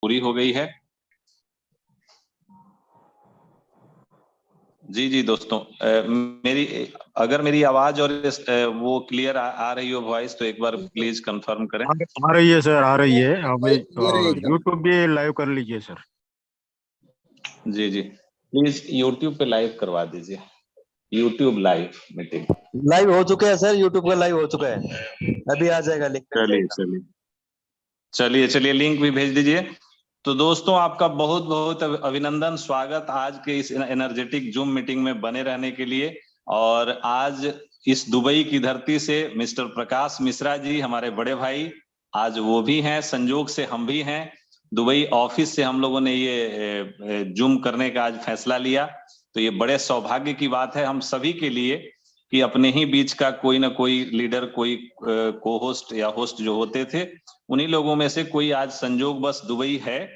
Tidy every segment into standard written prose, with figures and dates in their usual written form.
पूरी हो गई है। जी जी दोस्तों, मेरी आवाज और वो क्लियर आ रही हो वॉइस, तो एक बार प्लीज कंफर्म करें। आ रही है सर, आ रही है। हमें एकदम यूट्यूब भी लाइव कर लीजिए सर। जी जी, प्लीज यूट्यूब पे लाइव करवा दीजिए। यूट्यूब लाइव मीटिंग लाइव हो चुका है सर, यूट्यूब का लाइव हो चुका है, अभी आ जाएगा लिंक। चलिए चलिए चलिए चलिए, लिंक भी भेज दीजिए। तो दोस्तों, आपका बहुत बहुत अभिनंदन, स्वागत आज के इस एनर्जेटिक जूम मीटिंग में बने रहने के लिए। और आज इस दुबई की धरती से मिस्टर प्रकाश मिश्रा जी, हमारे बड़े भाई, आज वो भी हैं, संजोग से हम भी हैं। दुबई ऑफिस से हम लोगों ने ये जूम करने का आज फैसला लिया। तो ये बड़े सौभाग्य की बात है हम सभी के लिए कि अपने ही बीच का कोई ना कोई लीडर, कोई को होस्ट या होस्ट जो होते थे, उन्हीं लोगों में से कोई आज संजोग बस दुबई है।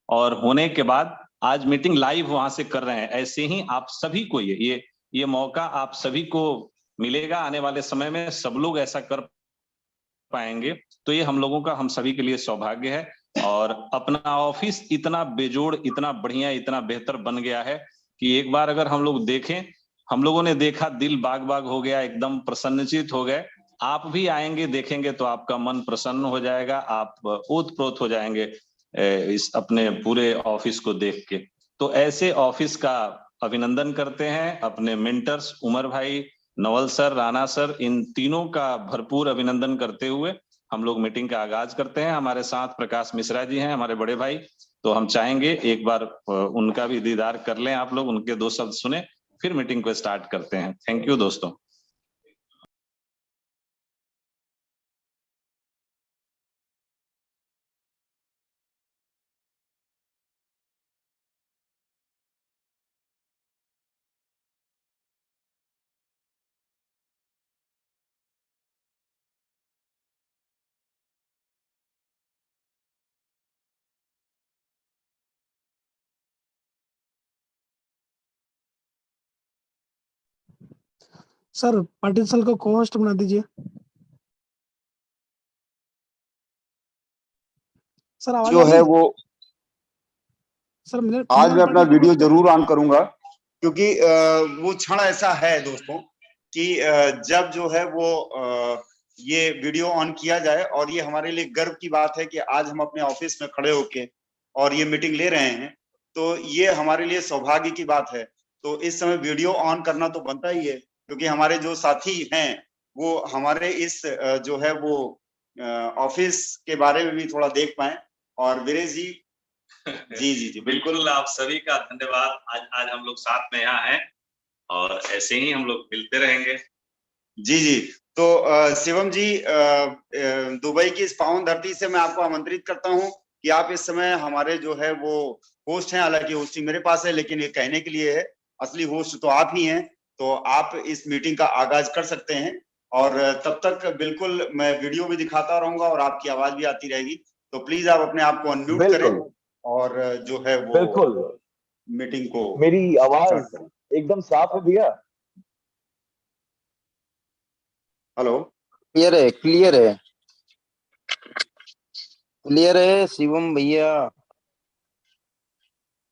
और होने के बाद आज मीटिंग लाइव वहां से कर रहे हैं। ऐसे ही आप सभी को ये मौका आप सभी को मिलेगा आने वाले समय में, सब लोग ऐसा कर पाएंगे। तो ये हम लोगों का, हम सभी के लिए सौभाग्य है। और अपना ऑफिस इतना बेजोड़, इतना बढ़िया, इतना बेहतर बन गया है कि एक बार अगर हम लोग देखें, हम लोगों ने देखा, दिल बाग बाग हो गया, एकदम प्रसन्नचित हो गए। आप भी आएंगे, देखेंगे तो आपका मन प्रसन्न हो जाएगा, आप ओतप्रोत हो जाएंगे इस अपने पूरे ऑफिस को देख के। तो ऐसे ऑफिस का अभिनंदन करते हैं अपने मेंटर्स उमर भाई, नवल सर, राणा सर, इन तीनों का भरपूर अभिनंदन करते हुए हम लोग मीटिंग का आगाज करते हैं। हमारे साथ प्रकाश मिश्रा जी हैं, हमारे बड़े भाई। तो हम चाहेंगे एक बार उनका भी दीदार कर लें आप लोग, उनके दो शब्द सुने, फिर मीटिंग को स्टार्ट करते हैं। थैंक यू दोस्तों। सर पाटिल सर को को होस्ट बना दीजिए। सर आवाज जो आ रही है वो सर मेरे आज मैं अपना वीडियो जरूर ऑन करूंगा, क्योंकि वो क्षण ऐसा है दोस्तों कि जब जो है वो ये वीडियो ऑन किया जाए, और ये हमारे लिए गर्व की बात है कि आज हम अपने ऑफिस में खड़े होके और ये मीटिंग ले रहे हैं, तो ये हमारे लिए सौभाग्य की बात है। तो इस समय वीडियो ऑन करना तो बनता ही है, क्योंकि हमारे जो साथी हैं वो हमारे इस जो है वो ऑफिस के बारे में भी थोड़ा देख पाए। और वीरेश जी जी जी जी बिल्कुल, आप सभी का धन्यवाद। आज हम लोग साथ में यहाँ हैं और ऐसे ही हम लोग मिलते रहेंगे। जी जी। तो शिवम जी, दुबई की इस पावन धरती से मैं आपको आमंत्रित करता हूं कि आप इस समय हमारे जो है वो होस्ट हैं। हालांकि होस्टिंग मेरे पास है, लेकिन ये कहने के लिए है, असली होस्ट तो आप ही हैं। तो आप इस मीटिंग का आगाज कर सकते हैं, और तब तक बिल्कुल मैं वीडियो भी दिखाता रहूंगा और आपकी आवाज भी आती रहेगी। तो प्लीज आप अपने आप को अनम्यूट करें और जो है वो बिल्कुल मीटिंग को। मेरी आवाज एकदम साफ है भैया? हेलो, क्लियर है, क्लियर है, क्लियर है शिवम भैया।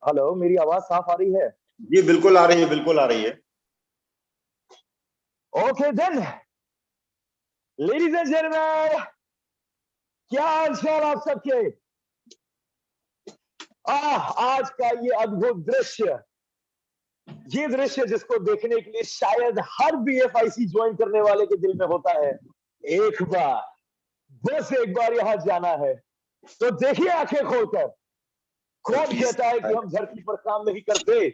हेलो, मेरी आवाज साफ आ रही है? जी बिल्कुल आ रही है, बिल्कुल आ रही है। Okay then, ladies and gentleman, क्या हालचाल आप सबके? आज का ये अद्भुत दृश्य, ये दृश्य जिसको देखने के लिए शायद हर बीएफआईसी ज्वाइन करने वाले के दिल में होता है, एक बार, बस एक बार यहां जाना है। तो देखिए आंखें खोलकर, कौन कहता है कि हम धरती पर काम नहीं करते?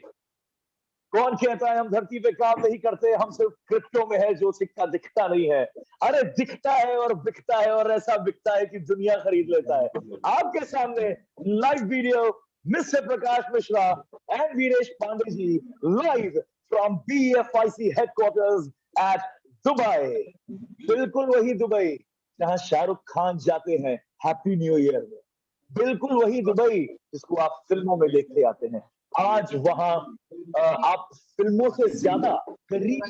कौन कहता है हम धरती पे काम नहीं करते? हम सिर्फ क्रिप्टो में है जो सिक्का दिखता नहीं है। अरे दिखता है और बिकता है, और ऐसा बिकता है कि दुनिया खरीद लेता है। आपके सामने live video, mister Prakash Mishra and Viresh Pandey ji, live from BFIC headquarters at Dubai. बिल्कुल वही दुबई जहां शाहरुख खान जाते हैं हैप्पी न्यू ईयर में, बिल्कुल वही दुबई जिसको आप फिल्मों में देखते आते हैं। आज वहां आप फिल्मों से ज्यादा करीब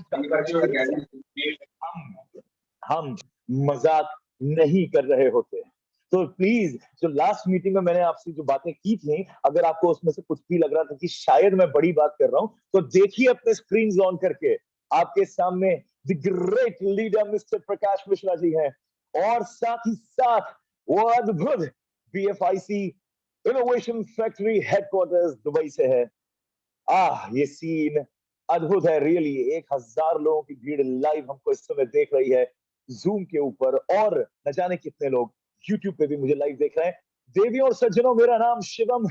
हम मजाक नहीं कर रहे होते। तो प्लीज, जो लास्ट मीटिंग में मैंने आपसे जो बातें की थी, अगर आपको उसमें से कुछ भी लग रहा था कि शायद मैं बड़ी बात कर रहा हूं, तो देखिए अपने स्क्रीन ऑन करके, आपके सामने the great leader mister Prakash Mishra ji हैं, और साथ ही साथ वो अद्भुत बीएफआईसी इनोवेशन फैक्ट्री हेडक्वार्टर्स दुबई से है। ये सीन अद्भुत है रियली। 1000 लोगों की भीड़ लाइव हमको इस समय देख रही है जूम के ऊपर, और न जाने कितने लोग यूट्यूब पे भी मुझे लाइव देख रहे हैं। देवियों और सज्जनों, मेरा नाम शिवम,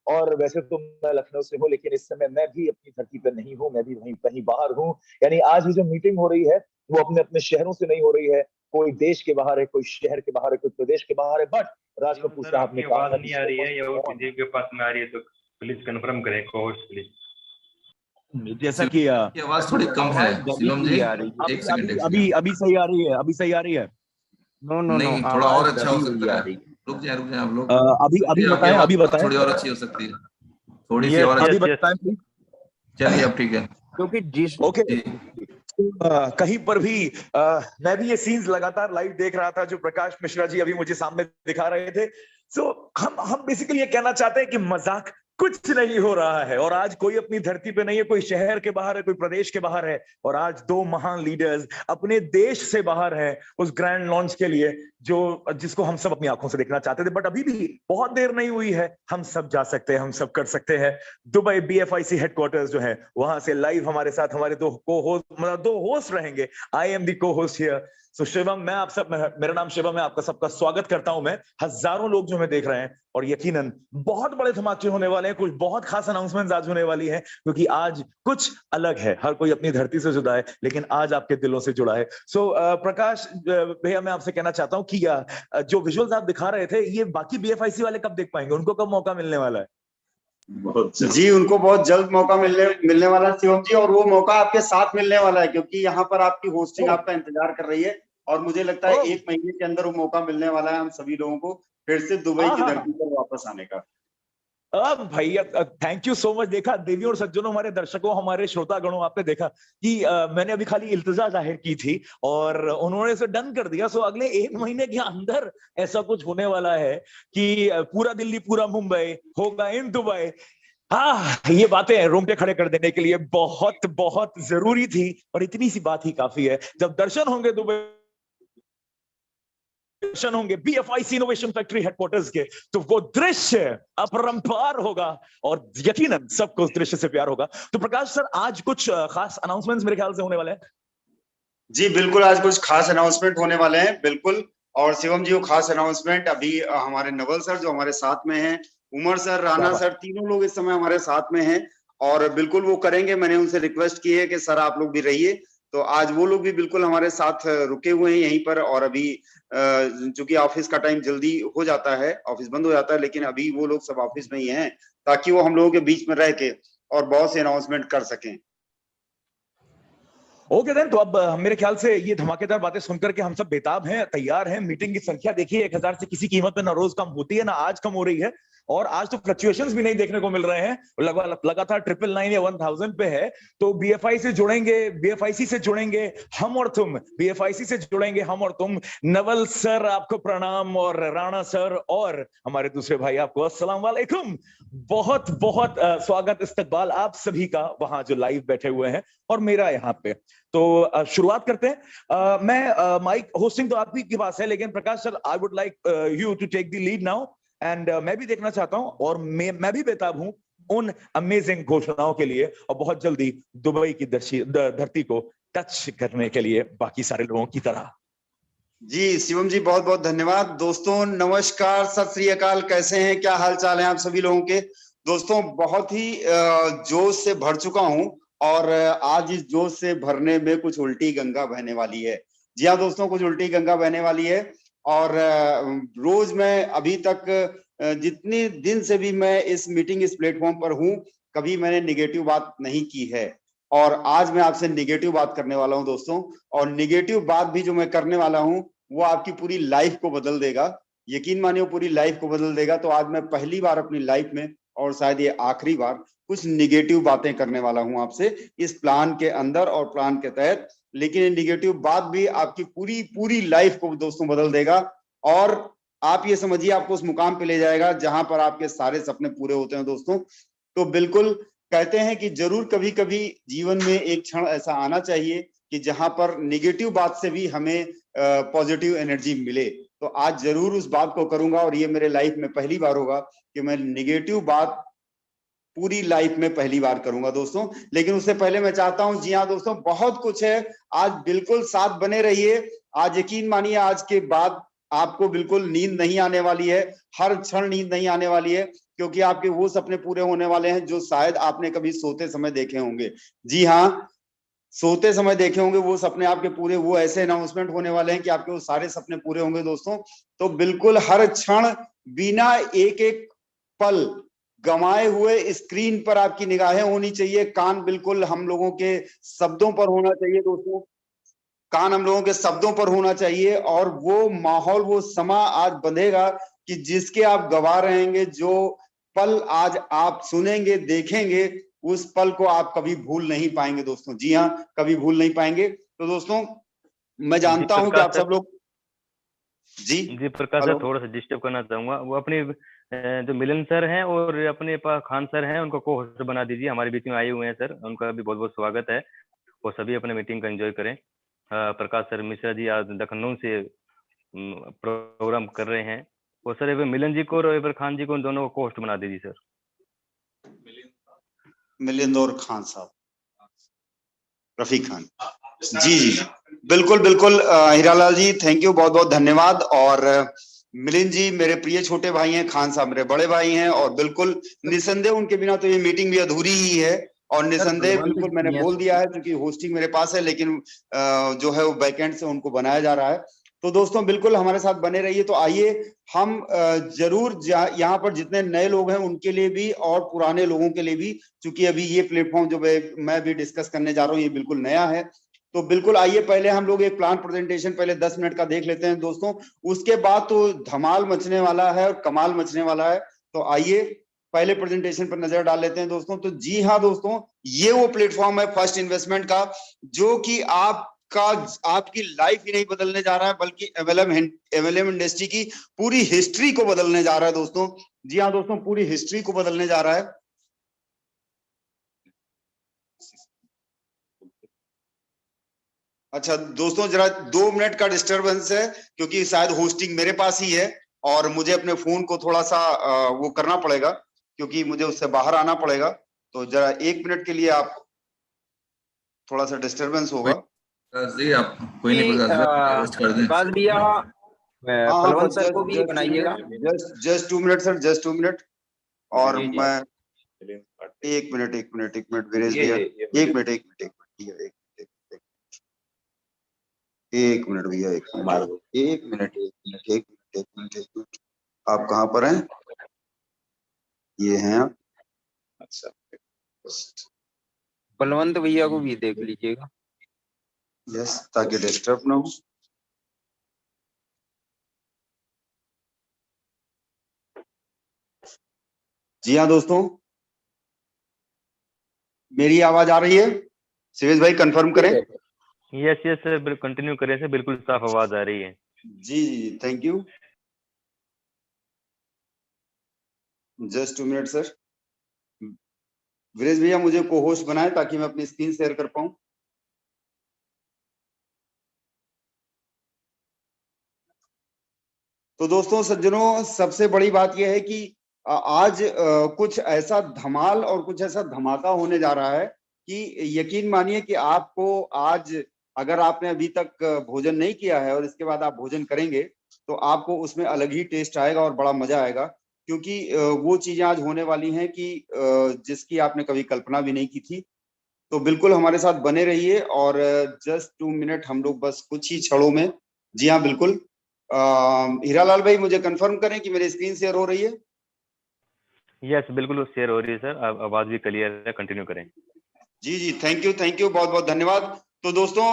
और वैसे तो मैं लखनऊ से हूँ, लेकिन इस समय मैं भी अपनी धरती पर नहीं हूँ, मैं भी वहीं कहीं बाहर हूँ। यानी आज ये जो मीटिंग हो रही है वो अपने अपने शहरों से नहीं हो रही है, कोई देश के बाहर है, कोई शहर के बाहर है, कोई प्रदेश के बाहर है। बट राज कपूर साहब ने कहा नहीं आ रही है या वो किसी के पास में आ रही है, तो प्लीज कंफर्म करें को-होस्ट प्लीज। जैसा कि आवाज थोड़ी कम है शिवम जी, एक सेकंड अभी सही आ रही है, अभी सही आ रही है। नो नो नहीं, थोड़ा और अच्छा हो सकता है। रुक जाए आप लोग। अभी बताएं थोड़ी और अच्छी हो सकती है, थोड़ी सी और अभी बताएं प्लीज। चलिए अब ठीक है, क्योंकि जिस ओके। कहीं पर भी मैं भी ये सीन्स लगातार लाइव देख रहा था जो प्रकाश मिश्रा जी अभी मुझे सामने दिखा रहे थे। सो हम बेसिकली ये कहना चाहते हैं कि मजाक कुछ नहीं हो रहा है, और आज कोई अपनी धरती पे नहीं है, कोई शहर के बाहर है, कोई प्रदेश के बाहर है, और आज 2 महान लीडर्स अपने देश से बाहर हैं उस ग्रैंड लॉन्च के लिए जिसको हम सब अपनी आंखों से देखना चाहते थे। बट अभी भी बहुत देर नहीं हुई है, हम सब जा सकते हैं, हम सब कर सकते हैं। दुबई बीएफआईसी हेडक्वार्टर्स जो है वहां से लाइव हमारे साथ हमारे 2 होस्ट रहेंगे। आई एम दी को होस्ट हियर। सो शिवम, मेरा नाम शिवम है, आपका सबका स्वागत करता हूं मैं। हजारों लोग जो हमें देख रहे हैं, और यकीनन बहुत बड़े धमाके होने वाले हैं, कुछ बहुत खास अनाउंसमेंट्स आज होने वाली हैं, क्योंकि आज कुछ अलग है। हर कोई अपनी धरती से जुड़ा है, लेकिन आज आपके दिलों से जुड़ा है। सो प्रकाश भैया, मैं आपसे कहना चाहता हूँ कि जो विजुअल्स आप दिखा रहे थे, ये बाकी बीएफआईसी वाले कब देख पाएंगे? उनको कब मौका मिलने वाला है? जी, उनको बहुत जल्द मौका मिलने वाला है शिवम जी, और वो मौका आपके साथ मिलने वाला है, क्योंकि यहाँ पर आपकी होस्टिंग आपका इंतजार कर रही है, और मुझे लगता है 1 महीने के अंदर वो मौका मिलने वाला है हम सभी लोगों को फिर से दुबई की धरती पर वापस आने का। भैया थैंक यू सो मच। देखा देवियों और सज्जनों, हमारे दर्शकों, हमारे श्रोतागणों, आपने देखा कि मैंने अभी खाली इल्तिजा जाहिर की थी और उन्होंने इसे डन कर दिया। सो अगले 1 महीने के अंदर ऐसा कुछ होने वाला है कि पूरा दिल्ली, पूरा मुंबई होगा इन दुबई। ये बातें रोंगटे खड़े कर देने के लिए बहुत बहुत जरूरी थी, और इतनी सी बात ही काफी है। जब दर्शन होंगे दुबई, दर्शन होंगे बीएफआईसी इनोवेशन फैक्ट्री हेडक्वार्टर्स के, तो वो दृश्य अपरंपार होगा, और यकीनन सबको उस दृश्य से प्यार होगा। तो प्रकाश सर, आज कुछ खास अनाउंसमेंट्स मेरे ख्याल से होने वाले हैं। जी बिल्कुल, आज कुछ खास अनाउंसमेंट होने वाले हैं, बिल्कुल। और शिवम जी, वो खास अनाउंसमेंट अभी हमारे नवल सर जो हमारे साथ में हैं, उमर सर, राणा सर, तीनों लोग इस समय हमारे साथ में हैं, और बिल्कुल वो करेंगे। मैंने उनसे रिक्वेस्ट की है कि सर आप लोग भी रहिए, तो आज वो लोग भी बिल्कुल हमारे साथ रुके हुए हैं यहीं पर। और अभी चूंकि ऑफिस का टाइम जल्दी हो जाता है, ऑफिस बंद हो जाता है, लेकिन अभी वो लोग सब ऑफिस में ही हैं, ताकि वो हम लोगों के बीच में रह के और बहुत से अनाउंसमेंट कर सकें। ओके देन, तो अब मेरे ख्याल से ये धमाकेदार बातें सुनकर के हम सब बेताब हैं, तैयार हैं। मीटिंग की संख्या देखिए, 1000 से किसी कीमत पे ना रोज कम होती है, ना आज कम हो रही है, और आज तो फ्लक्चुएशंस भी नहीं देखने को मिल रहे हैं, लगातार 999 या 1000 पे है। तो बीएफआईसी से जुड़ेंगे हम और तुम, बीएफआईसी से जुड़ेंगे हम और तुम। नवल सर आपको प्रणाम, और राणा सर और हमारे दूसरे भाई आपको अस्सलाम वालेकुम। बहुत बहुत स्वागत, इस्तकबाल आप सभी का वहां जो लाइव बैठे हुए हैं और मेरा यहाँ पे। तो शुरुआत करते हैं। मैं माइक होस्टिंग तो आपकी के पास है, लेकिन Prakash sir, I would like you to take the lead now, and मैं भी देखना चाहता हूं, और मैं भी बेताब हूं उन अमेजिंग घोषणाओं के लिए, और बहुत जल्दी दुबई की धरती को टच करने के लिए बाकी सारे लोगों की तरह। जी शिवम जी, बहुत बहुत धन्यवाद। दोस्तों नमस्कार, सत श्री अकाल, कैसे हैं, क्या हाल चाल है आप सभी लोगों के? दोस्तों बहुत ही जोश से भर चुका हूं, और आज इस जोश से भरने में कुछ उल्टी गंगा बहने वाली है। जी हाँ दोस्तों, कुछ उल्टी गंगा बहने वाली है। और रोज मैं अभी तक जितने दिन से भी मैं इस मीटिंग, इस प्लेटफॉर्म पर हूं, कभी मैंने निगेटिव बात नहीं की है, और आज मैं आपसे निगेटिव बात करने वाला हूं दोस्तों। और निगेटिव बात भी जो मैं करने वाला हूं वो आपकी पूरी लाइफ को बदल देगा, यकीन मानिए पूरी लाइफ को बदल देगा। तो आज मैं पहली बार अपनी लाइफ में, और शायद ये आखिरी बार, कुछ निगेटिव बातें करने वाला हूं आपसे इस प्लान के अंदर और प्लान के तहत। लेकिन ये निगेटिव बात भी आपकी पूरी लाइफ को दोस्तों बदल देगा, और आप ये समझिए आपको उस मुकाम पे ले जाएगा जहां पर आपके सारे सपने पूरे होते हैं दोस्तों। तो बिल्कुल कहते हैं कि जरूर कभी कभी जीवन में एक क्षण ऐसा आना चाहिए कि जहां पर निगेटिव बात से भी हमें पॉजिटिव एनर्जी मिले। तो आज जरूर उस बात को करूंगा और ये मेरे लाइफ में पहली बार होगा कि मैं निगेटिव बात पूरी लाइफ में पहली बार करूंगा दोस्तों। लेकिन उससे पहले मैं चाहता हूं, जी हाँ दोस्तों, बहुत कुछ है आज, बिल्कुल साथ बने रहिए। आज यकीन मानिए आज के बाद आपको बिल्कुल नींद नहीं आने वाली है, हर क्षण नींद नहीं आने वाली है, क्योंकि आपके वो सपने पूरे होने वाले हैं जो शायद आपने कभी सोते समय देखे होंगे। जी हाँ, सोते समय देखे होंगे वो सपने आपके पूरे, वो ऐसे अनाउंसमेंट होने वाले हैं कि आपके वो सारे सपने पूरे होंगे दोस्तों। तो बिल्कुल हर क्षण बिना एक एक पल गंवाए हुए स्क्रीन पर आपकी निगाहें होनी चाहिए, कान बिल्कुल हम लोगों के शब्दों पर होना चाहिए दोस्तों, कान हम लोगों के शब्दों पर होना चाहिए। और वो माहौल, वो समा आज बंधेगा कि जिसके आप गवाह रहेंगे, जो पल आज आप सुनेंगे देखेंगे, उस पल को आप कभी भूल नहीं पाएंगे दोस्तों। जी हाँ, कभी भूल नहीं पाएंगे। तो दोस्तों मैं जानता हूं कि आप सब लोग जी प्रकाश सर, थोड़ा सा डिस्टर्ब करना चाहूंगा। वो अपने जो मिलन सर हैं और अपने खान सर हैं, उनको को होस्ट बना दीजिए। हमारे बीच में आए हुए हैं सर, उनका भी बहुत बहुत स्वागत है। वो सभी अपने मीटिंग का एंजॉय करें। प्रकाश सर मिश्रा जी आज लखनऊ से प्रोग्राम कर रहे हैं। और सर मिलन जी को और एबर खान जी को, उन दोनों को होस्ट बना दीजिए सर। मिलिंद और खान साहब, रफीक खान जी जी बिल्कुल बिल्कुल। हीरालाल जी थैंक यू, बहुत बहुत धन्यवाद। और मिलिंद जी मेरे प्रिय छोटे भाई हैं, खान साहब मेरे बड़े भाई हैं, और बिल्कुल निसंदेह उनके बिना तो ये मीटिंग भी अधूरी ही है। और निसंदेह बिल्कुल मैंने बोल दिया है, क्योंकि होस्टिंग मेरे पास है, लेकिन जो है वो बैकएंड से उनको बनाया जा रहा है। तो दोस्तों बिल्कुल हमारे साथ बने रहिए। तो आइए हम जरूर यहाँ पर जितने नए लोग हैं उनके लिए भी और पुराने लोगों के लिए भी, क्योंकि अभी ये प्लेटफॉर्म जो मैं भी डिस्कस करने जा रहा हूँ ये बिल्कुल नया है। तो बिल्कुल आइए पहले हम लोग एक प्लान प्रेजेंटेशन पहले 10 मिनट का देख लेते हैं दोस्तों, उसके बाद तो धमाल मचने वाला है और कमाल मचने वाला है। तो आइए पहले प्रेजेंटेशन पर नजर डाल लेते हैं दोस्तों। तो जी हाँ दोस्तों, ये वो प्लेटफॉर्म है फर्स्ट इन्वेस्टमेंट का, जो कि आपकी लाइफ ही नहीं बदलने जा रहा है, बल्कि एमएलएम इंडस्ट्री की पूरी हिस्ट्री को बदलने जा रहा है दोस्तों। जी हाँ दोस्तों, पूरी हिस्ट्री को बदलने जा रहा है। अच्छा दोस्तों, जरा 2 मिनट का डिस्टरबेंस है, क्योंकि शायद होस्टिंग मेरे पास ही है और मुझे अपने फोन को थोड़ा सा वो करना पड़ेगा, क्योंकि मुझे उससे बाहर आना पड़ेगा। तो जरा 1 मिनट के लिए आप, थोड़ा सा डिस्टर्बेंस होगा। जी आप कोई नहीं, प्रकाश कर दें। प्रकाश भैया पलवंत सर को भी बनाइएगा। Just 2 minute sir, just 2 minute. और मैं 1 मिनट वीरेश भैया, 1 मिनट भैया, 1 मिनट। आप कहाँ पर हैं? ये हैं आप? अच्छा, बलवंत भैया को भी देख लीजिएगा। यस, ताकि डिस्टर्ब ना हो। जी हाँ दोस्तों, मेरी आवाज आ रही है? सुरेश भाई कंफर्म करें। यस सर, कंटिन्यू करें सर, बिल्कुल साफ आवाज आ रही है। जी जी thank you. Just 2 minute sir. Viresh भैया मुझे को होस्ट बनाए ताकि मैं अपनी स्क्रीन शेयर कर पाऊं। तो दोस्तों सज्जनों, सबसे बड़ी बात यह है कि आज कुछ ऐसा धमाल और कुछ ऐसा धमाका होने जा रहा है कि यकीन मानिए कि आपको आज, अगर आपने अभी तक भोजन नहीं किया है और इसके बाद आप भोजन करेंगे, तो आपको उसमें अलग ही टेस्ट आएगा और बड़ा मजा आएगा, क्योंकि वो चीजें आज होने वाली हैं कि जिसकी आपने कभी कल्पना भी नहीं की थी। तो बिल्कुल हमारे साथ बने रहिए। और जस्ट 2 मिनट, हम लोग बस कुछ ही क्षणों में, जी हाँ बिल्कुल। हीरालाल भाई मुझे कंफर्म करें कि मेरी स्क्रीन शेयर हो रही है? यस बिल्कुल शेयर हो रही है सर, आवाज भी क्लियर है, कंटिन्यू करें। जी जी थैंक यू, बहुत बहुत धन्यवाद। तो दोस्तों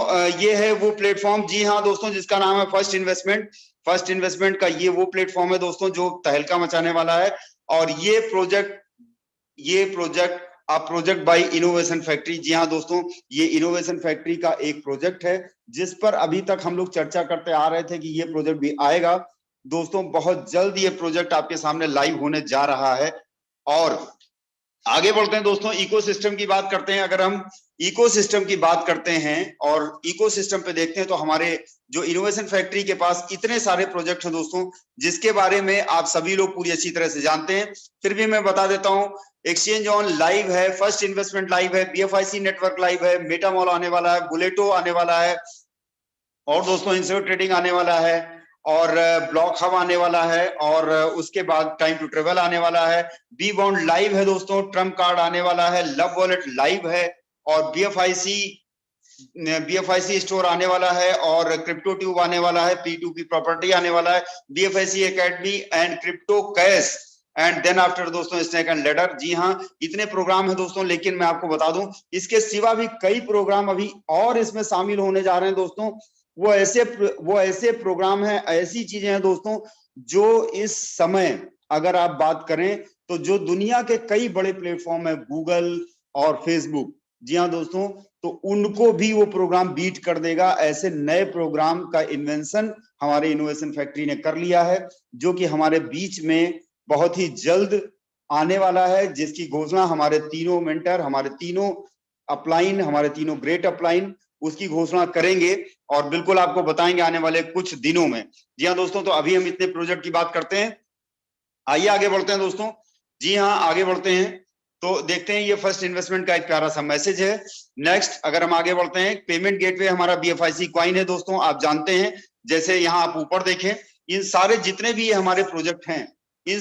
ये है वो प्लेटफॉर्म, जी हाँ दोस्तों, जिसका नाम है फर्स्ट इन्वेस्टमेंट। फर्स्ट इन्वेस्टमेंट का ये वो प्लेटफॉर्म है दोस्तों जो तहलका मचाने वाला है। और ये प्रोजेक्ट बाय इनोवेशन फैक्ट्री। जी हाँ दोस्तों, ये इनोवेशन फैक्ट्री का एक प्रोजेक्ट है जिस पर अभी तक हम लोग चर्चा करते आ रहे थे कि ये प्रोजेक्ट भी आएगा। दोस्तों बहुत जल्द ये प्रोजेक्ट आपके सामने लाइव होने जा रहा है। और आगे बढ़ते हैं दोस्तों, इकोसिस्टम की बात करते हैं। अगर हम इकोसिस्टम की बात करते हैं और इकोसिस्टम पे देखते हैं तो हमारे जो इनोवेशन फैक्ट्री के पास इतने सारे प्रोजेक्ट हैं दोस्तों, जिसके बारे में आप सभी लोग पूरी अच्छी तरह से जानते हैं। फिर भी मैं बता देता हूं, एक्सचेंज ऑन लाइव है, फर्स्ट इन्वेस्टमेंट लाइव है, BFIC नेटवर्क लाइव है, मेटामॉल आने वाला है, बुलेटो आने वाला है, और दोस्तों इंस्टीट्यूट ट्रेडिंग आने वाला है, और ब्लॉक हब आने वाला है, और उसके बाद टाइम टू ट्रेवल आने वाला है, बी बॉन्ड लाइव है दोस्तों, ट्रम्प कार्ड आने वाला है, लव वॉलेट लाइव है, और BFIC स्टोर आने वाला है, और क्रिप्टो ट्यूब आने वाला है, P2P प्रॉपर्टी आने वाला है, BFIC academy and crypto cash and then after दोस्तों स्नेक एंड लैडर। जी हाँ, इतने प्रोग्राम है दोस्तों, लेकिन मैं आपको बता दूं इसके सिवा भी कई प्रोग्राम अभी और इसमें शामिल होने जा रहे हैं दोस्तों। वो ऐसे प्रोग्राम हैं, ऐसी चीजें हैं दोस्तों, जो इस समय अगर आप बात करें तो जो दुनिया के कई बड़े प्लेटफॉर्म है, गूगल और फेसबुक, जी हाँ दोस्तों, तो उनको भी वो प्रोग्राम बीट कर देगा। ऐसे नए प्रोग्राम का इन्वेंशन हमारे इनोवेशन फैक्ट्री ने कर लिया है, जो कि हमारे बीच में बहुत ही जल्द आने वाला है, जिसकी घोषणा हमारे तीनों मेंटर, हमारे तीनों अपलाइन, हमारे तीनों ग्रेट अपलाइन उसकी घोषणा करेंगे और बिल्कुल आपको बताएंगे आने वाले कुछ दिनों में। जी हाँ दोस्तों, तो अभी हम इतने प्रोजेक्ट की बात करते हैं, आइए आगे बढ़ते हैं दोस्तों। जी हाँ, आगे बढ़ते हैं तो देखते हैं, ये फर्स्ट इन्वेस्टमेंट का एक प्यारा सा मैसेज है। नेक्स्ट अगर हम आगे बढ़ते हैं, पेमेंट गेटवे हमारा BFIC कॉइन है दोस्तों, आप जानते हैं। जैसे यहाँ आप ऊपर देखें, इन सारे जितने भी ये हमारे प्रोजेक्ट हैं, इन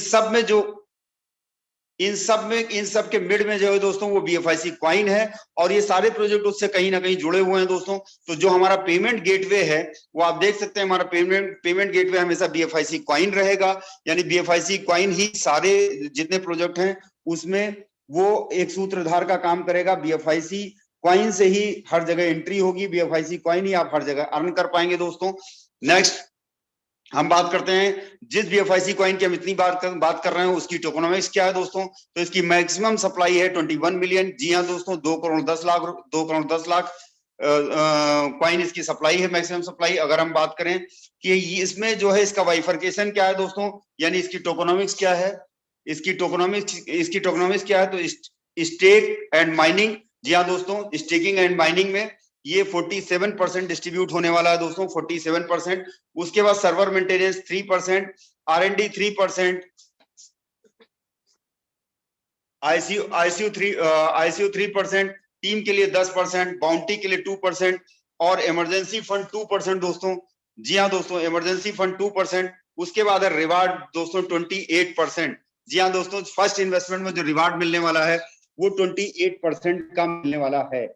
सब के मिड में जो है दोस्तों वो BFIC कॉइन है, और ये सारे प्रोजेक्ट उससे कहीं ना कहीं जुड़े हुए हैं दोस्तों। तो जो हमारा पेमेंट गेटवे है वो आप देख सकते हैं, हमारा पेमेंट गेटवे हमेशा BFIC कॉइन रहेगा, यानी BFIC कॉइन ही सारे जितने प्रोजेक्ट हैं उसमें वो एक सूत्रधार का काम करेगा। BFIC कॉइन से ही हर जगह एंट्री होगी, BFIC कॉइन ही आप हर जगह अर्न कर पाएंगे दोस्तों। नेक्स्ट हम बात करते हैं, जिस BFIC कॉइन की हम इतनी बात कर रहे हैं उसकी टोकोनॉमिक्स क्या है दोस्तों। तो इसकी मैक्सिमम सप्लाई है 21 मिलियन। जी हाँ दोस्तों, 2 करोड़ 10 लाख कॉइन इसकी सप्लाई है, मैक्सिमम सप्लाई। अगर हम बात करें कि इसमें जो है इसका बाइफर्केशन क्या है दोस्तों, यानी इसकी टोकोनॉमिक्स क्या है, इसकी टोकोनॉमिक्स क्या है, तो स्टेक एंड माइनिंग। जी हाँ दोस्तों, स्टेकिंग एंड माइनिंग में ये 47% डिस्ट्रीब्यूट होने वाला है दोस्तों, 47%। उसके बाद server maintenance 3%, R&D 3%, ICU 3%, team के लिए 10%, बाउंटी के लिए 2% और इमरजेंसी फंड 2% दोस्तों। जी हाँ दोस्तों, इमरजेंसी फंड 2%। उसके बाद है रिवार्ड दोस्तों 28%। जी हाँ दोस्तों, फर्स्ट इन्वेस्टमेंट में जो रिवार्ड मिलने वाला है वो 28% का मिलने वाला है।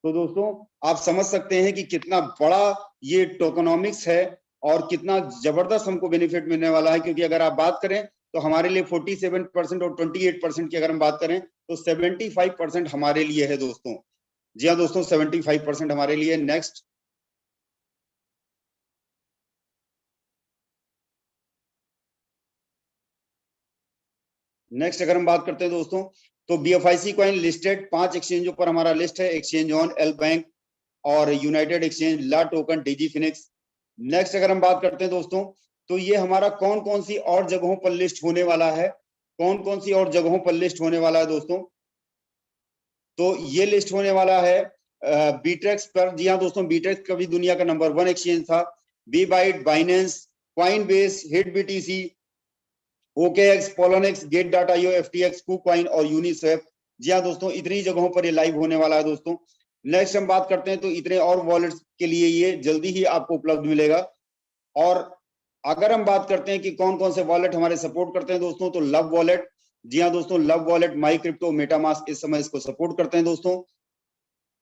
तो दोस्तों आप समझ सकते हैं कि कितना बड़ा ये टोकोनॉमिक्स है और कितना जबरदस्त हमको बेनिफिट मिलने वाला है। क्योंकि अगर आप बात करें तो हमारे लिए 47% और 28% की अगर हम बात करें तो 75% हमारे लिए है दोस्तों। जी हाँ दोस्तों, 75% हमारे लिए। नेक्स्ट अगर हम बात करते हैं दोस्तों, तो BFIC कॉइन लिस्टेड 5 एक्सचेंजों पर हमारा लिस्ट है, एक्सचेंज ऑन, एल बैंक और यूनाइटेड एक्सचेंज, ला टोकन, DG फिनिक्स। नेक्स्ट अगर हम बात करते हैं दोस्तों, तो ये हमारा कौन कौन सी और जगहों पर लिस्ट होने वाला है, कौन कौन सी और जगहों पर लिस्ट होने वाला है दोस्तों। तो ये लिस्ट होने वाला है बीट्रेक्स पर। जी हाँ दोस्तों, बीट्रेक्स कभी दुनिया का नंबर 1 एक्सचेंज था। Bybit, Binance, Coinbase, HitBTC, OKX, Poloniex, Gate.io, FTX, KuCoin और यूनिस्वैप। जी हाँ दोस्तों, इतनी जगहों पर ये लाइव होने वाला है दोस्तों। नेक्स्ट हम बात करते हैं, तो इतने और वॉलेट्स के लिए ये जल्दी ही आपको उपलब्ध मिलेगा। और अगर हम बात करते हैं कि कौन कौन से वॉलेट हमारे सपोर्ट करते हैं दोस्तों, तो लव वॉलेट। जी हाँ दोस्तों, लव वॉलेट, माई क्रिप्टो, मेटामास्क इस समय इसको सपोर्ट करते हैं दोस्तों।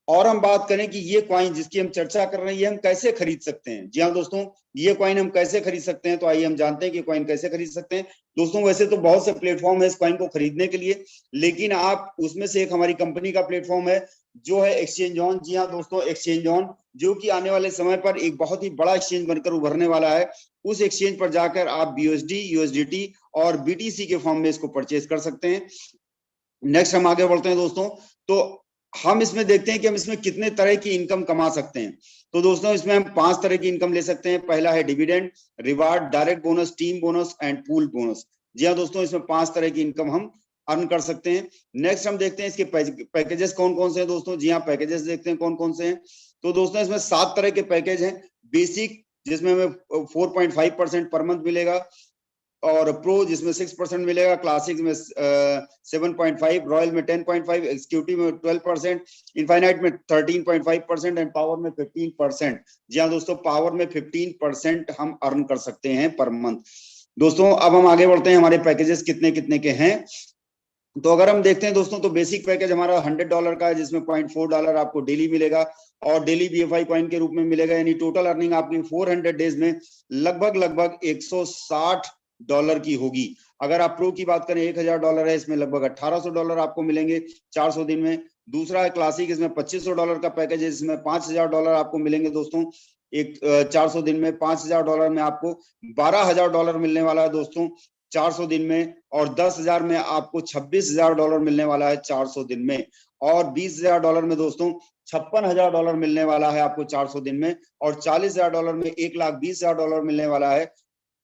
और हम बात करें कि ये कॉइन जिसकी हम चर्चा कर रहे हैं ये हम कैसे खरीद सकते हैं। जी हाँ दोस्तों, ये कॉइन हम कैसे खरीद सकते हैं, तो आइए हम जानते हैं कि कॉइन कैसे खरीद सकते हैं दोस्तों। वैसे तो बहुत से प्लेटफॉर्म है इस कॉइन को खरीदने के लिए, लेकिन आप उसमें से एक हमारी कंपनी का प्लेटफॉर्म है जो है एक्सचेंज ऑन। जी हाँ दोस्तों, एक्सचेंज ऑन, जो कि आने वाले समय पर एक बहुत ही बड़ा एक्सचेंज बनकर उभरने वाला है। उस एक्सचेंज पर जाकर आप BUSD, USDT और BTC के फॉर्म में इसको परचेज कर सकते हैं। नेक्स्ट हम आगे बढ़ते हैं दोस्तों, तो हम इसमें देखते हैं कि हम इसमें कितने तरह की इनकम कमा सकते हैं। तो दोस्तों इसमें हम 5 तरह की इनकम ले सकते हैं। पहला है dividend, reward, direct bonus, team bonus and pool bonus. जी हाँ दोस्तों, इसमें 5 तरह की इनकम हम अर्न कर सकते हैं। नेक्स्ट हम देखते हैं इसके पैकेजेस कौन कौन से हैं दोस्तों। जी हाँ, पैकेजेस देखते हैं कौन कौन से हैं। तो दोस्तों इसमें 7 तरह के पैकेज हैं। बेसिक जिसमें हमें 4.5% पर मंथ मिलेगा, और प्रो जिसमें 6% मिलेगा, क्लासिक में 7.5, रॉयल में 10.5, एक्सिक्यूटिव में 12%, इनफाइनाइट में 13.5% एंड पावर में 15%। जी हाँ दोस्तों, पावर में 15% हम अर्न कर सकते हैं पर मंथ। दोस्तों अब हम आगे बढ़ते हैं, हमारे पैकेजेस कितने कितने के हैं। तो अगर हम देखते हैं दोस्तों, तो बेसिक पैकेज हमारा $100 का है, जिसमें $0.4 आपको डेली मिलेगा और डेली BFI कॉइन के रूप में मिलेगा। यानी टोटल अर्निंग आपकी 400 डेज में लगभग $160 की होगी। अगर आप प्रो की बात करें, $1000 है, इसमें लगभग $1800 आपको मिलेंगे 400 दिन में। दूसरा है क्लासिक, इसमें $2500 का पैकेज है, इसमें $5000 आपको मिलेंगे दोस्तों 400 दिन में। $5000 में आपको $12000 मिलने वाला है दोस्तों 400 दिन में, और 10,000 में आपको $26,000 मिलने वाला है 400 दिन में, और $20,000 में दोस्तों $56,000 मिलने वाला है आपको 400 दिन में, और $40,000 में $1,20,000 मिलने वाला है।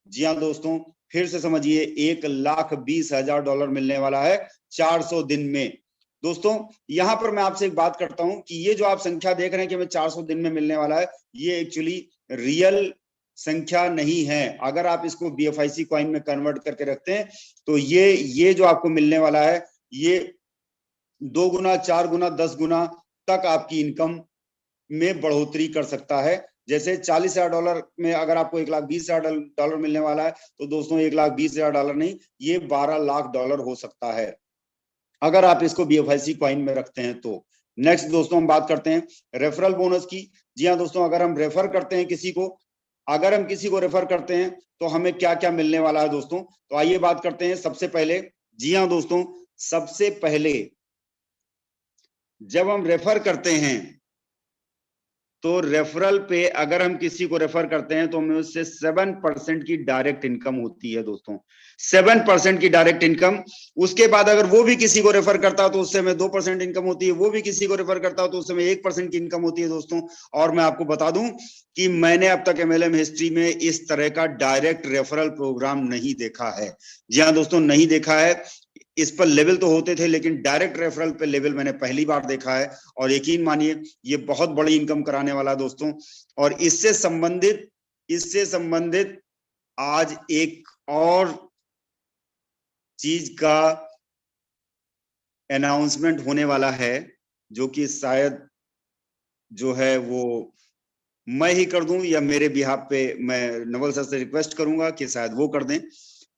जी हाँ दोस्तों, फिर से समझिए, $1,20,000 मिलने वाला है 400 दिन में। दोस्तों यहाँ पर मैं आपसे एक बात करता हूं कि ये जो आप संख्या देख रहे हैं कि हमें 400 दिन में मिलने वाला है, ये एक्चुअली रियल संख्या नहीं है। अगर आप इसको BFIC कॉइन में कन्वर्ट करके रखते हैं तो ये जो आपको मिलने वाला है, ये 2 गुना, 4 गुना, 10 गुना तक आपकी इनकम में बढ़ोतरी कर सकता है। जैसे $40,000 में अगर आपको $1,20,000 मिलने वाला है, तो दोस्तों $1,20,000 नहीं, ये $12 लाख हो सकता है अगर आप इसको BFIC कॉइन में रखते हैं तो। नेक्स्ट दोस्तों हम बात करते हैं रेफरल बोनस की। जी हाँ दोस्तों, अगर हम रेफर करते हैं किसी को, रेफर करते हैं तो हमें क्या क्या मिलने वाला है दोस्तों। तो आइए बात करते हैं सबसे पहले। जी हाँ दोस्तों, सबसे पहले जब हम रेफर करते हैं तो रेफरल पे अगर हम किसी को रेफर करते हैं तो हमें उससे 7% की डायरेक्ट इनकम होती है दोस्तों, 7% की डायरेक्ट इनकम। उसके बाद अगर वो भी किसी को रेफर करता है तो उससे हमें 2% इनकम होती है, वो भी किसी को रेफर करता है तो उससे हमें 1% की इनकम होती है दोस्तों। और मैं आपको बता दूं कि मैंने अब तक MLM हिस्ट्री में इस तरह का डायरेक्ट रेफरल प्रोग्राम नहीं देखा है। जी हाँ दोस्तों, नहीं देखा है। इस पर लेवल तो होते थे, लेकिन डायरेक्ट रेफरल पे लेवल मैंने पहली बार देखा है, और यकीन मानिए ये बहुत बड़ी इनकम कराने वाला दोस्तों। और इससे संबंधित आज एक और चीज का अनाउंसमेंट होने वाला है, जो कि शायद जो है वो मैं ही कर दूं, या मेरे बिहाफ पे मैं नवल सर से रिक्वेस्ट करूंगा कि शायद वो कर दें।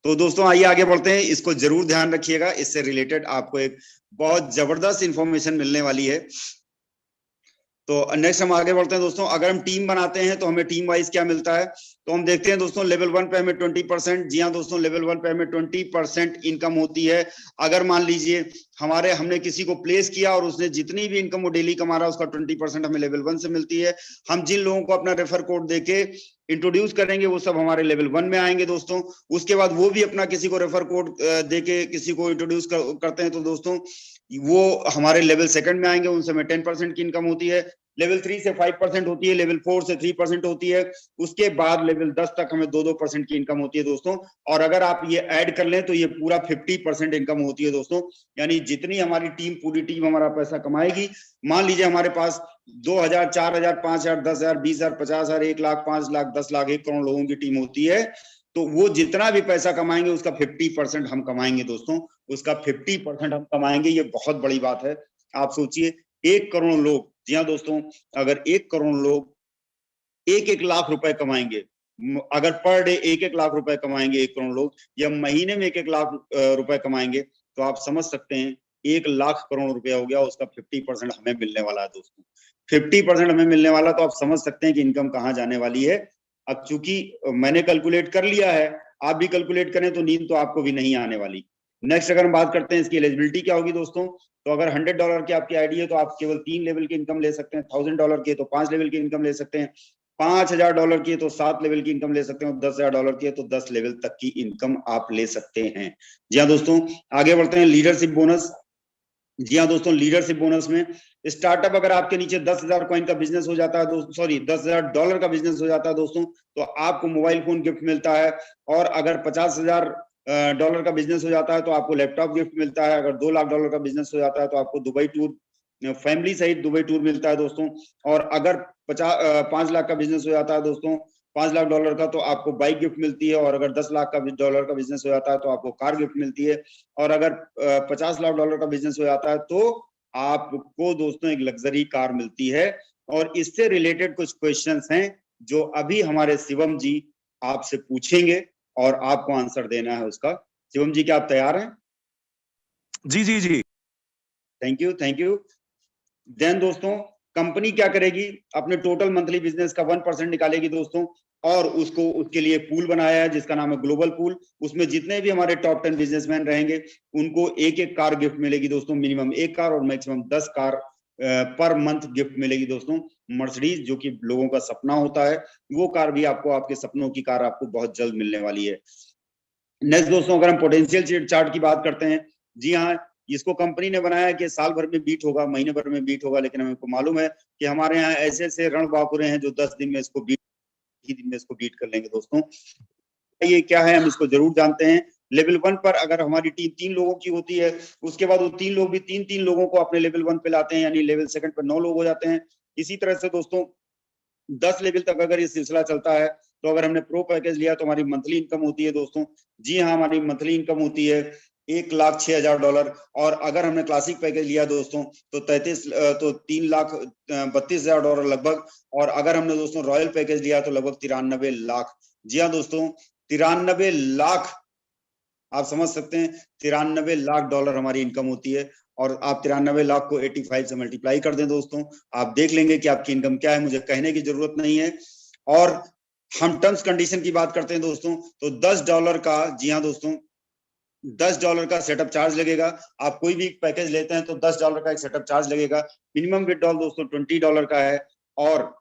तो दोस्तों आइए आगे बढ़ते हैं, इसको जरूर ध्यान रखिएगा, इससे रिलेटेड आपको एक बहुत जबरदस्त इंफॉर्मेशन मिलने वाली है। तो नेक्स्ट हम आगे बढ़ते हैं दोस्तों। अगर हम टीम बनाते हैं तो हमें टीम वाइज क्या मिलता है, तो हम देखते हैं दोस्तों लेवल 1 पे हमें 20%। जी हाँ दोस्तों, लेवल 1 पे हमें 20% इनकम होती है। अगर मान लीजिए हमने किसी को प्लेस किया और उसने जितनी भी इनकम वो डेली कमा रहा है उसका 20% हमें लेवल 1 से मिलती है। हम जिन लोगों को अपना रेफर कोड देके इंट्रोड्यूस करेंगे वो सब हमारे लेवल 1 में आएंगे दोस्तों। उसके बाद वो भी अपना किसी को रेफर कोड देके किसी को इंट्रोड्यूस करते हैं तो दोस्तों वो हमारे लेवल 2 में आएंगे, उनसे हमें 10% की इनकम होती है। लेवल 3 से 5% होती है, लेवल 4 से 3% होती है। उसके बाद लेवल 10 तक हमें 2% की इनकम होती है दोस्तों। और अगर आप ये ऐड कर लें तो ये पूरा 50% इनकम होती है दोस्तों। यानी जितनी हमारी टीम, पूरी टीम हमारा पैसा कमाएगी, मान लीजिए हमारे पास 2000, 4000, 5000, 10000, 20000, 50000, 1 लाख, 5 लाख, 10 लाख, 1 करोड़ लोगों की टीम होती है, तो वो जितना भी पैसा कमाएंगे उसका 50% हम कमाएंगे दोस्तों, उसका 50% हम कमाएंगे। ये बहुत बड़ी बात है। आप सोचिए 1 करोड़ लोग, जी हाँ दोस्तों, अगर 1 करोड़ लोग 1-1 लाख रुपए कमाएंगे, अगर पर डे 1-1 लाख रुपए कमाएंगे 1 करोड़ लोग, या महीने में 1-1 लाख रुपए कमाएंगे, तो आप समझ सकते हैं 1 लाख करोड़ रुपया हो गया, उसका 50% हमें मिलने वाला है दोस्तों। 50% हमें मिलने वाला, तो आप समझ सकते हैं कि इनकम कहाँ जाने वाली है। अब चूंकि मैंने कैलकुलेट कर लिया है, आप भी कैलकुलेट करें तो नींद तो आपको भी नहीं आने वाली। नेक्स्ट अगर हम बात करते हैं इसकी एलिजिबिलिटी क्या होगी दोस्तों, तो अगर $100 की आपकी आईडी है तो आप केवल 3 लेवल की इनकम ले सकते हैं। $1000 की है तो 5 लेवल की इनकम ले सकते हैं। $5000 की है तो 7 लेवल की इनकम ले सकते हैं। $10,000 की है तो 10 लेवल तक की इनकम आप ले सकते हैं। जी हाँ दोस्तों, आगे बढ़ते हैं। Leadership bonus. जी हाँ दोस्तों, लीडरशिप बोनस में स्टार्टअप अगर आपके नीचे 10,000 कॉइन का बिजनेस हो जाता है दोस्तों, सॉरी $10,000 का बिजनेस हो जाता है दोस्तों, तो आपको मोबाइल फोन गिफ्ट मिलता है। और अगर $50,000 का बिजनेस हो जाता है तो आपको लैपटॉप गिफ्ट मिलता है। अगर $2 लाख का बिजनेस हो जाता है तो आपको दुबई टूर, फैमिली सहित दुबई टूर मिलता है दोस्तों। और अगर 5 लाख का बिजनेस हो जाता है दोस्तों, $5 लाख का, तो आपको बाइक गिफ्ट मिलती है। और अगर $10 लाख का बिजनेस हो जाता है तो आपको कार गिफ्ट मिलती है। और अगर $50 लाख का बिजनेस हो जाता है तो आपको दोस्तों एक लग्जरी कार मिलती है। और इससे रिलेटेड कुछ क्वेश्चंस हैं जो अभी हमारे शिवम जी आपसे पूछेंगे और आपको आंसर देना है उसका। शिवम जी, क्या आप तैयार हैं? जी जी जी। Thank you, thank you. Then दोस्तों, कंपनी क्या करेगी, अपने टोटल मंथली बिजनेस का 1% निकालेगी दोस्तों, और उसको उसके लिए पूल बनाया है जिसका नाम है ग्लोबल पूल। उसमें जितने भी हमारे टॉप 10 बिजनेसमैन रहेंगे उनको एक एक कार गिफ्ट मिलेगी दोस्तों, मिनिमम 1 कार और maximum 10 car per month gift मिलेगी दोस्तों। मर्सिडीज, जो कि लोगों का सपना होता है, वो कार भी आपको, आपके सपनों की कार आपको बहुत जल्द मिलने वाली है। नेक्स्ट दोस्तों, अगर हम पोटेंशियल चार्ट की बात करते हैं, जी हाँ, इसको कंपनी ने बनाया है कि साल भर में बीट होगा, महीने भर में बीट होगा, लेकिन हमको मालूम है कि हमारे यहाँ ऐसे ऐसे रणबांकुरे हैं जो 10 दिन में इसको बीट, ही दिन में इसको बीट कर लेंगे दोस्तों। ये क्या है, हम इसको जरूर जानते हैं। लेवल 1 पर अगर हमारी टीम 3 लोगों की होती है, उसके बाद वो 3 लोग भी 3-3 लोगों को अपने लेवल 1 पे लाते हैं, यानी लेवल 2 पर 9 लोग हो जाते हैं। इसी तरह से दोस्तों 10 लेवल तक अगर ये सिलसिला चलता है, तो अगर हमने प्रो पैकेज लिया तो हमारी मंथली इनकम होती है दोस्तों। जी हाँ, हमारी मंथली इनकम होती है $1,06,000। और अगर हमने क्लासिक पैकेज लिया दोस्तों तो $3,32,000 लगभग। और अगर हमने दोस्तों रॉयल पैकेज लिया तो लगभग 93 लाख। जी हाँ दोस्तों, 93 लाख, आप समझ सकते हैं, $93 लाख हमारी इनकम होती है। और आप 93 लाख को 85 से मल्टीप्लाई कर दें दोस्तों, आप देख लेंगे कि आपकी इनकम क्या है, मुझे कहने की जरूरत नहीं है। और हम टर्म्स कंडीशन की बात करते हैं दोस्तों, तो $10 का, जी हाँ दोस्तों, $10 का सेटअप चार्ज लगेगा। आप कोई भी पैकेज लेते हैं तो $10 का एक सेटअप चार्ज लगेगा। मिनिमम विड्रॉल दोस्तों $20 का है। और